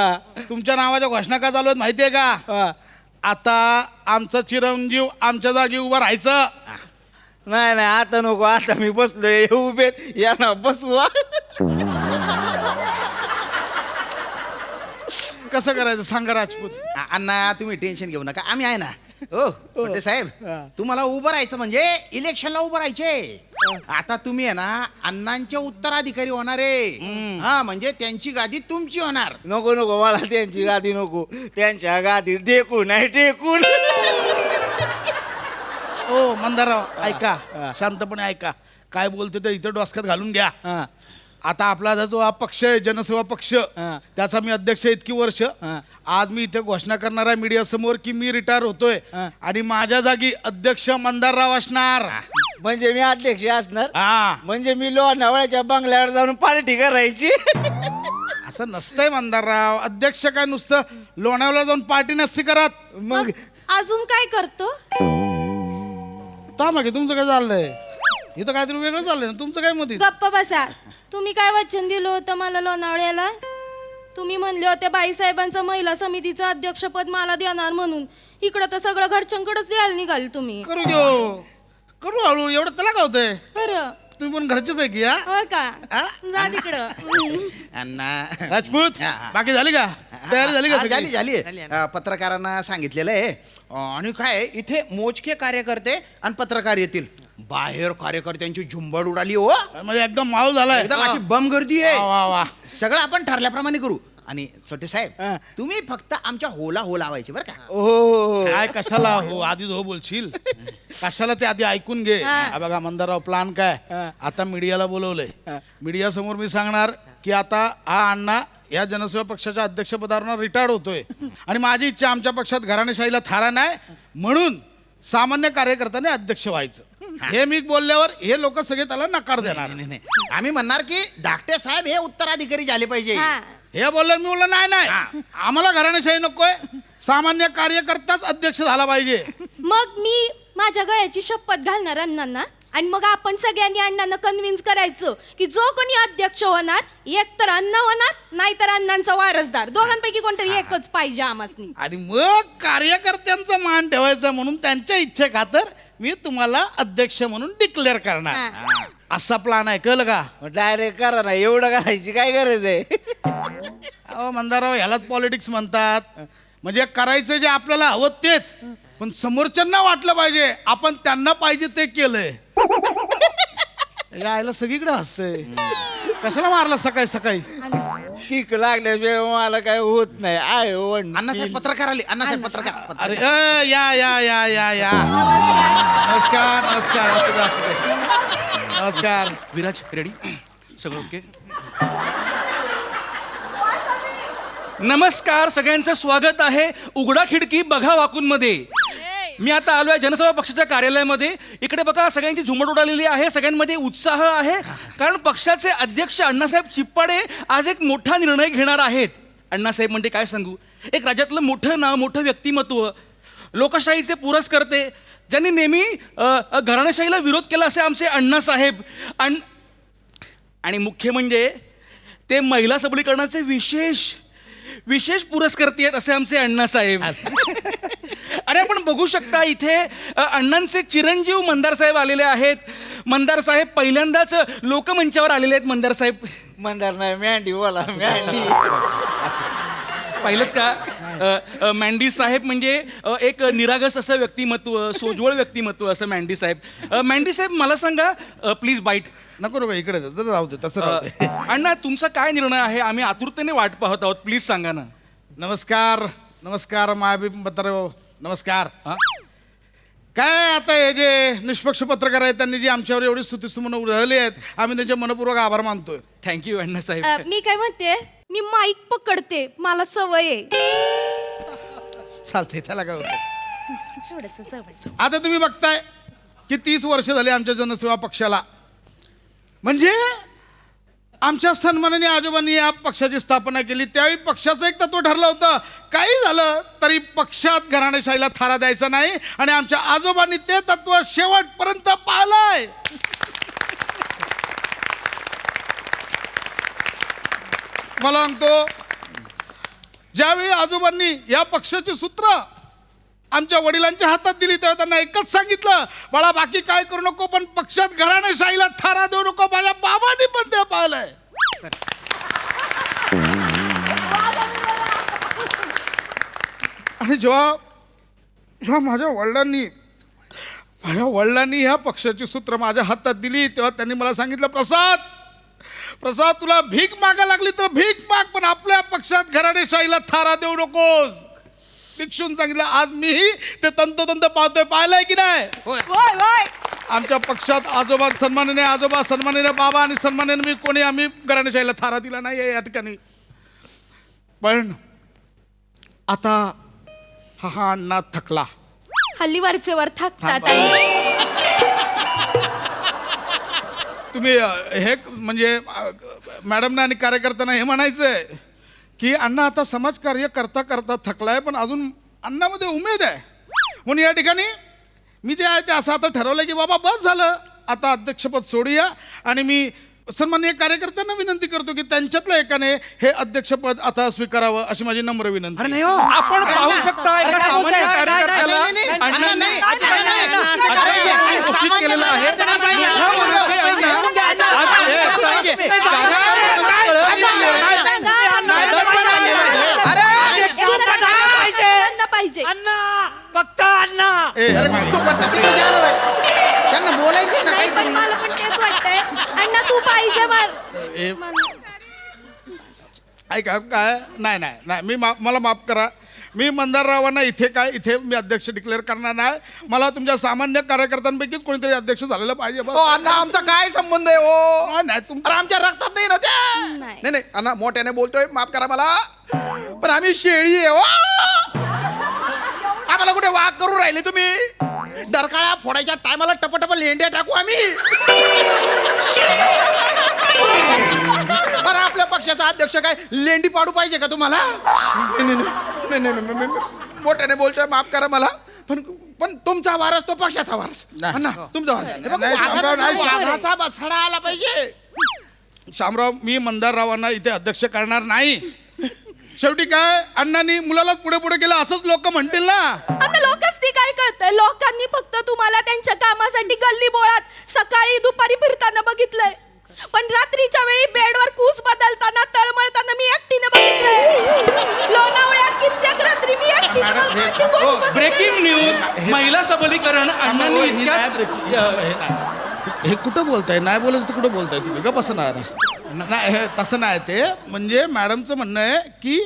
तुमच्या नावाच्या घोषणा काय चालू आहेत माहितीये का? आता आमचं चिरंजीव आमच्या जागी उभं राहायचं. नाही नाही, आता नको. आता मी बसलोय उभेत, या ना बसवा. कसं करायचं सांगा राजपूत. अण्णा तुम्ही टेन्शन घेऊ नका, आम्ही आहे ना. हो छोटे साहेब, तुम्हाला उभं राहायचं म्हणजे इलेक्शनला उभं राहायचे. आता तुम्ही आहे ना अण्णांचे उत्तराधिकारी होणार आहे. हा म्हणजे त्यांची गादी तुमची होणार. नको नको, मला त्यांची गादी नको. त्यांच्या गादी टेकून नाही टेकून. ओ मंदारराव ऐका, शांतपणे ऐका. काय बोलतो ते इथं डोसक्यात घालून घ्या. आता आपला जो हा पक्ष आहे जनसेवा पक्ष, त्याचा मी अध्यक्ष आहे इतकी वर्ष. आज मी इथे घोषणा करणार आहे मीडिया समोर की मी रिटायर होतोय आणि माझ्या जागी अध्यक्ष मंदारराव असणार. म्हणजे मी अध्यक्ष असणार हा म्हणजे मी लोणावळ्याच्या बंगल्यावर जाऊन पार्टी करायची असं नसतंय मंदारराव. अध्यक्ष काय नुसतं लोणावळ्याला जाऊन पार्टी नसती करत. मग अजून काय करतो? थांबा की तुमचं काय चाललंय? इथं काहीतरी वेगळं चाललंय ना. तुमचं काय मत आहे? गप्प बसा. तुम्ही काय वचन दिलं होतं मला लोणावळ्याला? तुम्ही म्हणले होते बाईसाहेबांचं महिला समितीचं अध्यक्षपद मला देणार म्हणून. इकडं तर सगळं घरच्यांकडेच द्यायला निघाल तुम्ही. करू घेऊ करू हळू. एवढं त्याला काय होतंय? खरं तुम्ही पण घरचेच आहे की हा? हो का? जा तिकडं. अण्णा राजपूत बाकी झाली का? तयारी झाली का हा, सगळी? झाली पत्रकारांना सांगितलेलं आहे आणि काय इथे मोजके कार्यकर्ते आणि पत्रकार येतील. बाहेर कार्यकर्त्यांची झुंबड उडाली हो. म्हणजे एकदम माहोल झालाय. एकदम अशी बम गर्दी आहे. वा, वा, वा. सगळं आपण ठरल्याप्रमाणे करू. आणि छोटे साहेब तुम्ही फक्त आमच्या होला हो लावायचे बरं का. काय कशाला हो आधी हो बोलशील? कशाला ते आधी ऐकून घे. हा बघा मंदारराव प्लान काय. आता मीडियाला बोलवलंय. मीडिया समोर मी सांगणार की आता हा अण्णा या जनसेवा पक्षाच्या अध्यक्षपदावरून रिटायर्ड होतोय आणि माझी इच्छा आमच्या पक्षात घराणेशाहीला थारा नाही म्हणून सामान्य कार्यकर्त्याने अध्यक्ष व्हायचं. हे मी बोलल्यावर हे लोक सगळे त्याला नकार देणार. नाही आम्ही म्हणणार की धाकटे साहेब हे उत्तराधिकारी झाले पाहिजे. हे बोललं मी बोललं नाही आम्हाला घराणेशाही नकोय. सामान्य कार्यकर्ताच अध्यक्ष झाला पाहिजे. मग मी माझ्या गळ्याची शपथ घालणार अण्णांना आणि मग आपण सगळ्यांनी अण्णांना कन्व्हिन्स करायचं की जो कोणी अध्यक्ष होणार एक तर अण्णा होणार नाहीतर अण्णांचा वारसदार. दोघांपैकी कोणतरी एकच पाहिजे आम्हासनी. आणि मग कार्यकर्त्यांचा मान ठेवायचा म्हणून त्यांच्या इच्छे खातर मी तुम्हाला अध्यक्ष म्हणून डिक्लेअर करणार. असा प्लान आहे. कळलं का? डायरेक्ट करा ना. एवढं करायची काय गरज आहे? अहो मंदाराव ह्यालाच पॉलिटिक्स म्हणतात. म्हणजे करायचं जे आपल्याला हवं तेच पण समोरच्यांना वाटलं पाहिजे आपण त्यांना पाहिजे ते केलंय. यायला सगळीकडे हसतंय. कशाला मारला सकाळी सकाळी? शिक लागल्याशिवाय मला काय होत नाही. आय अण्णासाहेब पत्रकार आले. अण्णासाहेब पत्रकार. अरे या या या या या नमस्कार नमस्कार असू दे, असू दे. नमस्कार. विराज रेडी सगळं ओके. नमस्कार सगळ्यांचं स्वागत आहे उघडा खिडकी बघा वाकूनमध्ये. मी आता आलोय जनसेवा पक्षाच्या कार्यालयामध्ये. इकडे बघा सगळ्यांची झुंबड उडालेली आहे. सगळ्यांमध्ये उत्साह आहे कारण पक्षाचे अध्यक्ष अण्णासाहेब चिप्पाडे आज एक मोठा निर्णय घेणार आहेत. अण्णासाहेब म्हणजे काय सांगू, एक राज्यातलं मोठं नाव, मोठं व्यक्तिमत्व, लोकशाहीचे पुरस्कर्ते, ज्यांनी नेहमी घराणेशाहीला विरोध केला असे आमचे अण्णासाहेब. आणि मुख्य म्हणजे ते महिला सबलीकरणाचे विशेष पुरस्कर्ते आहेत असे आमचे अण्णासाहेब. आणि आपण बघू शकता इथे अण्णांचे चिरंजीव मंदार साहेब आलेले आहेत. मंदार साहेब पहिल्यांदाच लोकमंचावर आलेले आहेत. मंदार साहेब मंदार नाही मॅन्डी बोला. मॅन्डी पाहिलं का? मॅन्डी साहेब म्हणजे एक निरागस असं व्यक्तिमत्व, सोज्वळ व्यक्तिमत्व असं मॅन्डी साहेब. मॅन्डी साहेब मला सांगा प्लीज बाईट. नको नको इकडे राहू दे तसं राहू दे. अण्णा तुमचा काय निर्णय आहे? आम्ही आतुरतेने वाट पाहत आहोत. प्लीज सांगा ना. नमस्कार नमस्कार मायाबी पत्र नमस्कार. काय आता हे जे निष्पक्ष पत्रकार आहेत त्यांनी जी आमच्यावर एवढी स्तुतीसुमनं उधळली आहेत आम्ही त्यांचे मनपूर्वक आभार मानतोय. थँक्यू अण्णा साहेब. मी काय म्हणते मी माईक पकडते मला सवय आहे. चालतंय त्याला काय होतं. थोडंसं सवय. आता तुम्ही बघताय की 30 वर्ष झाली आमच्या जनसेवा पक्षाला. म्हणजे आमच्या सन्माननीय आजोबांनी या पक्षाची स्थापना केली त्यावेळी पक्षाचं एक तत्व ठरलं होतं काही झालं तरी पक्षात घराणेशाहीला थारा द्यायचा नाही आणि आमच्या आजोबांनी ते तत्व शेवटपर्यंत पाळलंय. मला सांगतो ज्यावेळी आजोबांनी या पक्षाची सूत्र आमच्या वडिलांच्या हातात दिली तेव्हा त्यांना एकच सांगितलं बाळा बाकी काय करू नको पण पक्षात घराणेशाहीला थारा देऊ नको. माझ्या बाबांनी पण ते पाहिलंय. आणि जेव्हा माझ्या वडिलांनी ह्या पक्षाची सूत्र माझ्या हातात दिली तेव्हा त्यांनी मला सांगितलं प्रसाद तुला भीक मागा लागली तर भीक माग पण आपल्या पक्षात घराणेशाहीला थारा देऊ नकोस. शिक्षून सांगितलं. आज मीही ते तंतोतंत पाहतोय. पाहिलंय की नाही? आमच्या पक्षात आजोबा सन्माननीय बाबा आणि सन्माननीय मी कोणी आम्ही घराणेशाहीला थारा दिला नाही या ठिकाणी. पण आता हा अण्णा थकला. हल्ली वरचेवर थकतात. तुम्ही हे म्हणजे मॅडमना आणि कार्यकर्त्यांना हे म्हणायचंय की अण्णा आता समाजकार्य करता करता थकलाय, पण अजून अण्णामध्ये उमेद आहे. म्हणून या ठिकाणी मी जे आहे ते असं आता ठरवलंय की बाबा बस झालं, आता अध्यक्षपद सोडूया. आणि मी सन्माननीय कार्यकर्त्यांना विनंती करतो की त्यांच्यातल्या एकाने हे अध्यक्षपद आता स्वीकारावं अशी माझी नम्र विनंती. अरे नाही हो. आपण पाहू शकता एका सामान्य कार्यकर्त्याला अण्णांनी घोषित केलेलं आहे. मोठा माणूस आहे अण्णा. अण्णा पाहिजे. फक्त अण्णा. त्यांना बोलायचं ना नाही, पण मला पण तेच वाटतंय. अण्णा तू पाहिजे ऐका काय नाही नाही नाही मी मला माफ करा. मी मंदाररावांना इथे मी अध्यक्ष डिक्लेअर करणार नाही. मला तुमच्या सामान्य कार्यकर्त्यांपैकीच कोणीतरी अध्यक्ष झालेलं पाहिजे. बस. अण्णा आमचा काय संबंध आहे हो? नाही अरे आमच्या रक्तात नाही ना त्या. नाही नाही अण्णा मोठ्याने बोलतोय, माफ करा मला, पण आम्ही शेळी आहे हो. आम्हाला कुठे वाघ करू राहिले तुम्ही? डरकाळ्या फोडायच्या टायमाला टपटप लेंड्या टाकू आम्ही. बरं आपल्या पक्षाचा अध्यक्ष काय लेंडी पाडू पाहिजे का तुम्हाला? नाही मोठ्याने बोलतोय, माफ करा मला, पण तुमचा वारस तो पक्षाचा वारस. अण्णा तुमचा वारसा बसडा आला पाहिजे. शामराव, मी मंदाररावांना इथे अध्यक्ष करणार नाही. शेवटी काय अण्णांनी मुलालाच पुढे पुढे केलं असंच लोक म्हणतील ना. आता लोकांनी काय कळतंय? लोकांनी फक्त तुम्हाला त्यांच्या कामासाठी गल्ली बोळात सकाळी दुपारी फिरताना बघितलंय, पण रात्रीच्या वेळी बेडवर कूस बदलताना तळमळताना मी एकटीने बघितलंय. लोणावळ्यात कित्येक रात्री मी एकटीने ब्रेकिंग न्यूज. महिला सबलीकरण अण्णांनी हे कुठं बोलताय? नाही बोलायचं तर कुठं बोलताय तुम्ही? का बसणार नाही? हे तसं नाही. ते म्हणजे मॅडमचं म्हणणं आहे की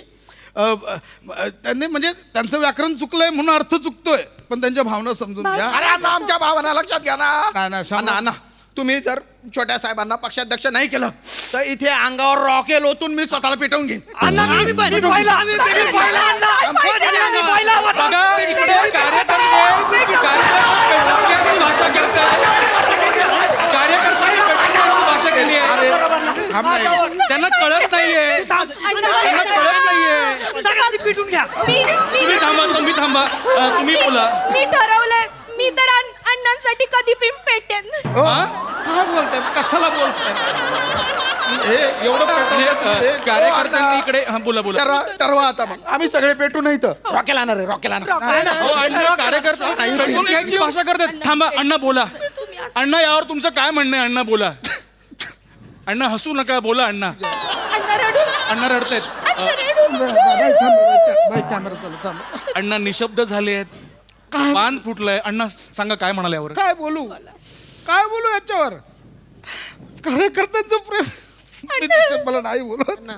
त्यांनी म्हणजे त्यांचं व्याकरण चुकलंय म्हणून अर्थ चुकतोय, पण त्यांच्या भावना समजून घ्या. अरे आता आमच्या भावना लक्षात घ्या ना. नाही, अण्णा तुम्ही जर छोट्या साहेबांना पक्षाध्यक्ष नाही केलं तर इथे अंगावर रॉकेल ओतून मी स्वतःला पेटवून घेईन. भाषा केली आहे. त्यांना कळत नाहीये. पिटून घ्या. तुम्ही थांबा. तुम्ही बोला. मी ठरवलंय, मी तर अण्णांसाठी कधी पिंप पेटेन. काय बोलताय? कशाला बोलताय? हे एवढं कार्यकर्त्यांनी इकडे बोला. ठरवा आता मग आम्ही सगळे पेटून नाही तर रॉकेल आणणार आहे. रॉकेल आणणार. कार्यकर्ता पेटून घ्यायची भाषा करतात. थांबा अण्णा बोला. अण्णा यावर तुमचं काय म्हणणं आहे? अण्णा बोला. अण्णा हसू नका, बोला अण्णा. अण्णा रडतायत. कॅमेरा चालू थांब. अण्णा निशब्द झाले आहेत. पान फुटलंय. अण्णा सांगा काय म्हणाले यावर? काय बोलू याच्यावर? कार्यकर्त्यांचं प्रेम मला नाही बोलत.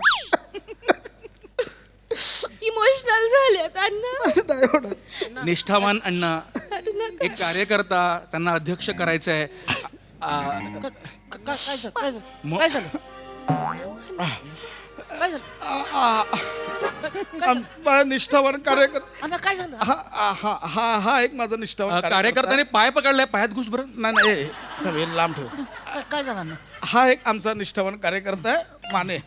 इमोशनल झालेत अण्णा. निष्ठावान अण्णा, एक कार्यकर्ता, त्यांना अध्यक्ष करायचं आहे. निष्ठावान कार्यकर्ता. काय झालं? हा एक माझा निष्ठावान कार्यकर्त्याने पाय पकडलाय. पायात घुस बरं. नाही लांब ठेव. काय झालं? हा एक आमचा निष्ठावान कार्यकर्ता आहे माने.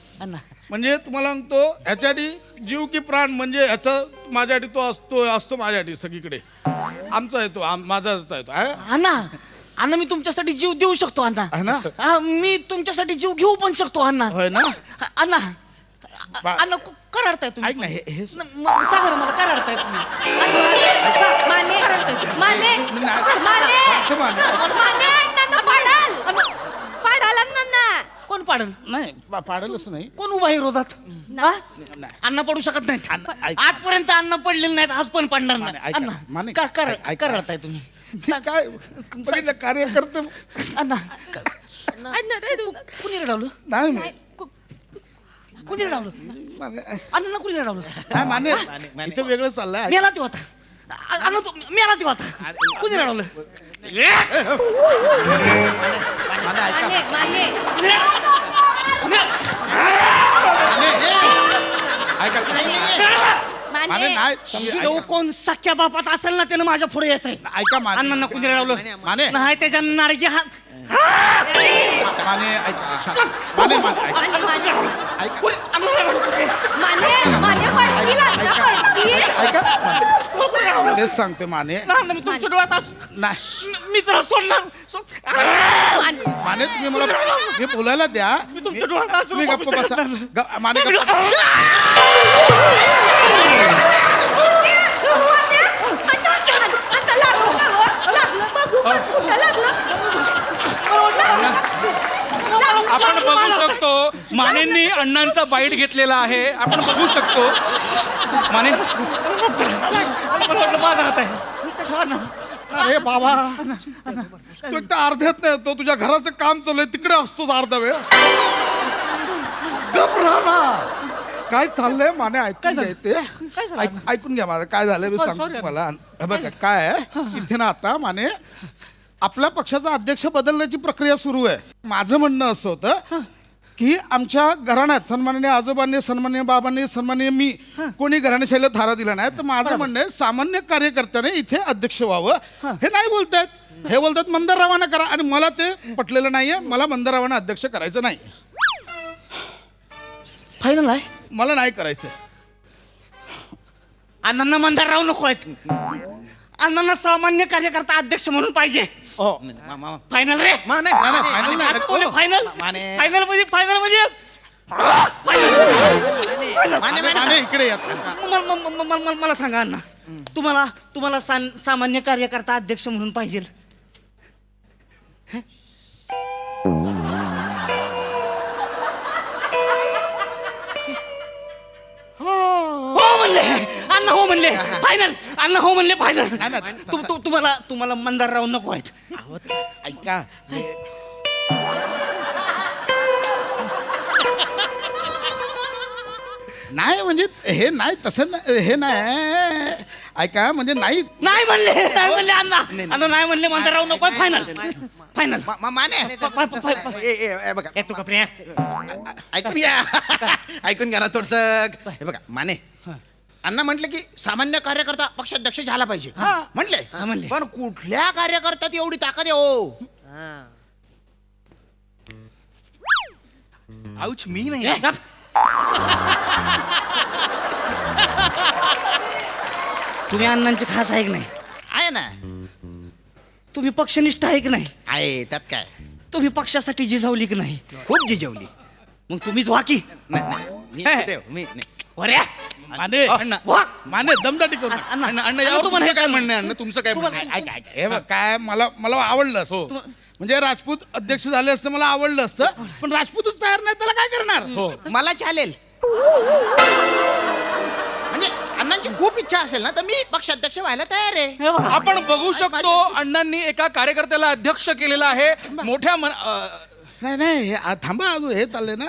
म्हणजे तुम्हाला सांगतो ह्याच्यासाठी जीव की प्राण. म्हणजे ह्याचा माझ्यासाठी तो असतो माझ्यासाठी सगळीकडे. आमचा येतो, माझाच येतो. अण्णा मी तुमच्यासाठी जीव देऊ शकतो अण्णा. मी तुमच्यासाठी जीव घेऊ पण शकतो अण्णा. होय ना अण्णा? अण्णा का रडताय तुम्ही? ऐक ना हे सांगा ना मला, का रडताय तुम्ही? कोण पाडल? नाही पाडलच नाही. कोण उभा विरोधात? अण्णा पडू शकत नाहीत. आजपर्यंत अण्णा पडलेले नाहीत, आज पण पडणार नाही. अण्णा का रडताय तुम्ही? काय बघितलं कार्यकर्ते? अण्णा कुणी रडवलं? नाही कुणी रडवलं? अण्णा कुणी रडवलं? काय माने इथं वेगळं चाललंय. मेला ती होता. अण्णा तू मेला ती होता. कुणी रडवलं? माने नाही तो कोण सख्या बापाचा असेल ना त्यानं माझ्या पुढे यायचंय. ऐका माने अण्णांना कुणी लावलं माने नाही त्याच्या नाडगी हात. माने ऐका माने माने ऐका ऐका तेच सांगते माने मी तुमच्या डोळ्यात नाही मी तर सोडणार माने तुम्ही मला मी बोलायला द्या मी तुमच्या डोळ्यात तुम्ही गप्प बसा माने गप्प आपण बघू शकतो मानेंनी अण्णांचा बाईट घेतलेला आहे. आपण बघू शकतो माने माझा हात आहे. अरे बाबा तू एक तर अर्ध्यात नाही तो तुझ्या घराचं काम चालू आहे तिकडे असतोच अर्धा वेळ गप राहा ना काय चाललंय माने ऐकून घ्या ते ऐकून घ्या माझं काय झालंय मी सांगतो तुम्हाला हे बघा काय आहे इथे ना आता माने आपल्या पक्षाचा अध्यक्ष बदलण्याची प्रक्रिया सुरू आहे. माझं म्हणणं असं होतं की आमच्या घराण्यात सन्माननीय आजोबांनी सन्माननीय बाबांनी सन्माननीय मी कोणी घराण्याशाहीला थारा दिला नाही तर माझं म्हणणं आहे सामान्य कार्यकर्त्याने इथे अध्यक्ष व्हावं. हे नाही बोलतायत हे बोलतात मंदाररावांना करा आणि मला ते पटलेलं नाहीये. मला मंदाररावांना अध्यक्ष करायचं नाही. फायनल आहे मला नाही करायचं. अण्णांना मंदारराव नको आहेत. अण्णांना सामान्य कार्यकर्ता अध्यक्ष म्हणून पाहिजे. फायनल रे फायनल नाही फायनल फायनल म्हणजे फायनल म्हणजे माने इकडे या मला सांगा अण्णा तुम्हाला सामान्य कार्यकर्ता अध्यक्ष म्हणून पाहिजे. हो म्हणले अण्णा हो म्हणले फायनल अण्णा हो म्हणले फायनल. तुम्हाला मंदारराव नको आहेत. ऐका नाही म्हणजे हे नाही तसं हे नाही ऐका म्हणजे नाही नाही म्हणले अण्णा नाही म्हणले मंदारराव नको फायनल फायनल माने बघा येतो का प्रिया ऐकून घ्या ऐकून घ्या ना थोडस हे बघा माने अण्णा म्हटलं की सामान्य कार्यकर्ता पक्षाध्यक्ष झाला पाहिजे म्हणले पण कुठल्या कार्यकर्त्यात एवढी ताकद आहे हो. आऊच मी नाही तुम्ही अण्णांचे खास आहे की नाही आहे ना तुम्ही पक्षनिष्ठ आहे की नाही आहे त्यात काय तुम्ही पक्षासाठी जिजावली की नाही खूप जिजवली मग तुम्हीच वाकी मी अरे माने माने दमदाटी करू नका. अण्णा यावर तुमचं काय म्हणणं आहे अण्णा तुमचं काय म्हणणं आहे? ऐका हे बघ काय मला आवडलं असतं म्हणजे राजपूत अध्यक्ष झाले असते मला आवडलं असतं पण राजपूतच तयार नाही त्याला काय करणार. मला चालेल म्हणजे अण्णांची खूप इच्छा असेल ना तर मी पक्षाध्यक्ष व्हायला तयार आहे. आपण बघू शकतो अण्णांनी एका कार्यकर्त्याला अध्यक्ष केलेला आहे. मोठ्या नाही थांबा अजून हे चाललंय ना.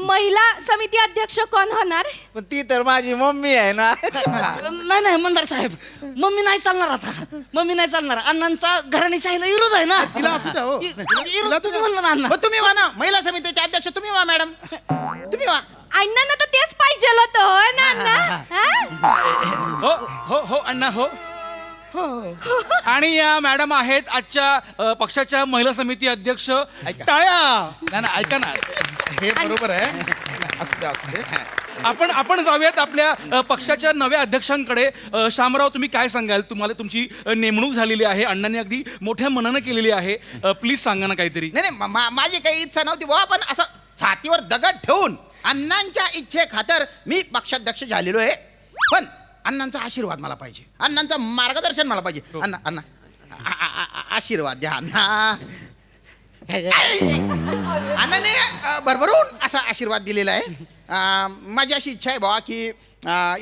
महिला समिती अध्यक्ष कोण होणार. पण ती तर माझी मम्मी आहे ना. नाही मंदार साहेब मम्मी नाही चालणार आता मम्मी नाही चालणार. अण्णांचा घराणेशाहीला विरोध आहे ना. तिला असू द्या हो. विरोध तुम्ही म्हणलं ना अण्णा. मग तुम्ही व्हा ना महिला समितीचे अध्यक्ष तुम्ही व्हा मॅडम तुम्ही व्हा. अण्णांना तर तेच पाहिजे होतं हो ना अण्णा. हो हो हो अण्णा हो आणि या मॅडम आहेत आजच्या पक्षाच्या महिला समिती अध्यक्ष. टाळ्या. नाही ऐका ना हे बरोबर आहे असू द्या आपण जाऊयात आपल्या पक्षाच्या नव्या अध्यक्षांकडे. शामराव तुम्ही काय सांगाल. तुम्हाला तुमची नेमणूक झालेली आहे अण्णांनी अगदी मोठ्या मनानं केलेली आहे. प्लीज सांगा ना काहीतरी. नाही माझी काही इच्छा नव्हती बुवा पण असं छातीवर दगड ठेवून अण्णांच्या इच्छे खातर मी पक्षाध्यक्ष झालेलो आहे. पण अण्णांचा आशीर्वाद मला पाहिजे अण्णांचं मार्गदर्शन मला पाहिजे. अण्णा आशीर्वाद द्या अण्णा. अण्णाने भरभरून असा आशीर्वाद दिलेला आहे. माझी अशी इच्छा आहे बाबा की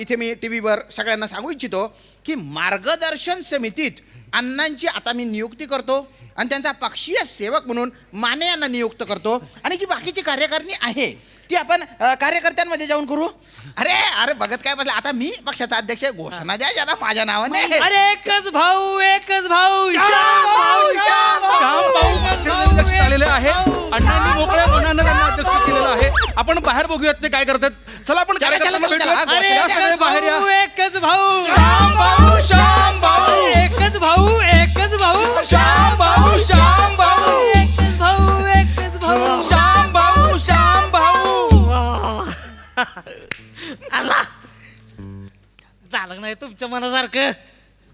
इथे मी टीव्हीवर सगळ्यांना सांगू इच्छितो की मार्गदर्शन समितीत अण्णांची आता मी नियुक्ती करतो आणि त्यांचा पक्षीय सेवक म्हणून माने यांना नियुक्त करतो आणि जी बाकीची कार्यकारिणी आहे ती आपण कार्यकर्त्यांमध्ये जाऊन करू. अरे बघत काय बसलं आता मी पक्षाचा अध्यक्ष घोषणा द्या जरा माझ्या नावाने. अरे एकच भाऊ श्याम भाऊ लक्षात आलेले आहे. अण्णांनी मोकळ्या मनानं त्यांना अध्यक्ष केलेलं आहे. आपण बाहेर बघूयात ते काय करतात. चला आपण कार्यकर्त्यांना भेटूयात. अरे या सगळे बाहेर या. एकच भाऊ श्याम भाऊ श्याम भाऊ एकच भाऊ एकच भाऊ श्याम भाऊ श्याम भाऊ एकच भाऊ श्याम भाऊ श्याम भाऊ. झालं नाही तुमच्या मनासारखं,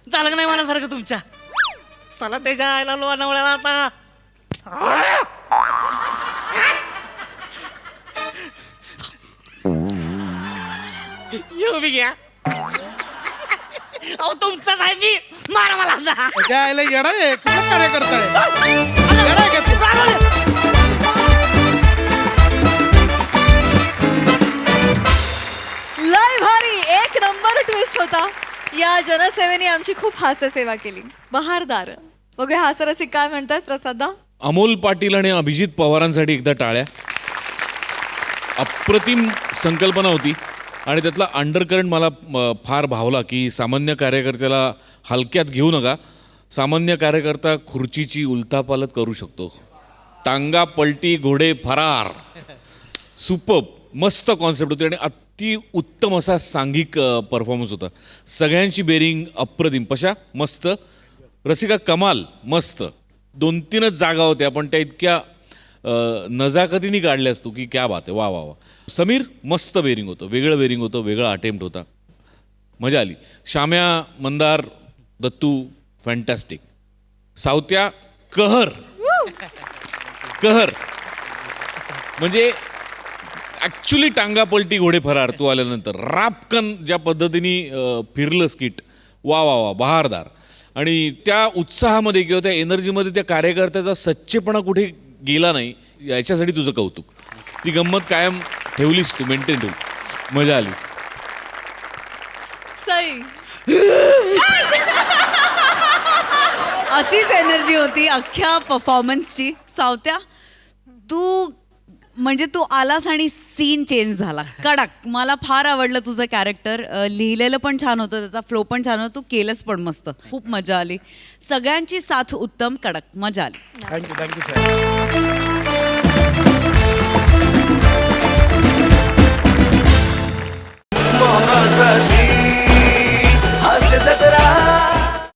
झालं नाही मनासारखं तुमच्या. चला त्याच्या आईला लोणावळ्याला आता. येऊ बी घ्या. अहो तुमचाच आहे मी, मारा मला आता. त्याच्या आईला येडा आहे, कुठं कार्यकर्ता आहे? येडा आहे का तू? लय भारी, एक नंबर ट्विस्ट होता. या जनसेवेने आमची खूप हास्यसेवा केली. बहारदार. बघूया हास्यरसिक काय म्हणतात. प्रसादा. अमोल पाटील आणि अभिजित पवारांसाठी एकदा टाळ्या. अप्रतिम संकल्पना होती आणि त्यातला अंडरकरंट मला फार भावला की सामान्य कार्यकर्त्याला हलक्यात घेऊ नका. सामान्य कार्यकर्ता खुर्चीची उलथापालत करू शकतो. टांगा पलटी घोडे फरार. सुपर्ब, मस्त कॉन्सेप्ट होती आणि अति उत्तम असा सांघिक परफॉर्मन्स होता. सगळ्यांची बेरिंग अप्रतिम. पशा मस्त, रसिका कमाल मस्त. 2-3च जागा होत्या पण त्या इतक्या नजाकतीने काढल्यास तू की क्या बात आहे. वा वा वा. समीर मस्त बेरिंग होतं, वेगळं बेरिंग होतं, वेगळा अटेम्प्ट होता, मजा आली. श्याम्या, मंदार, दत्तू फॅन्टॅस्टिक. सावत्या कहर कहर म्हणजे ॲक्च्युली टांगा पलटी घोडे फरार. तू आल्यानंतर रापकन ज्या पद्धतीने फिरलं स्किट, वा वा वा बहारदार. आणि त्या उत्साहामध्ये किंवा त्या एनर्जीमध्ये त्या कार्यकर्त्याचा सच्चेपणा कुठे गेला नाही, याच्यासाठी तुझं कौतुक. ती गंमत कायम ठेवलीस तू, मेंटेन ठेवली, मजा आली. सई. अशीच एनर्जी होती अख्ख्या परफॉर्मन्सची. सावत्या, तू म्हणजे तू आलास आणि सीन चेंज झाला कडक. मला फार आवडलं तुझं कॅरेक्टर. लिहिलेलं पण छान होतं, त्याचा फ्लो पण छान होता, तू केलंस पण मस्त. खूप मजा आली. सगळ्यांची साथ उत्तम, कडक, मजा आली. Thank you sir.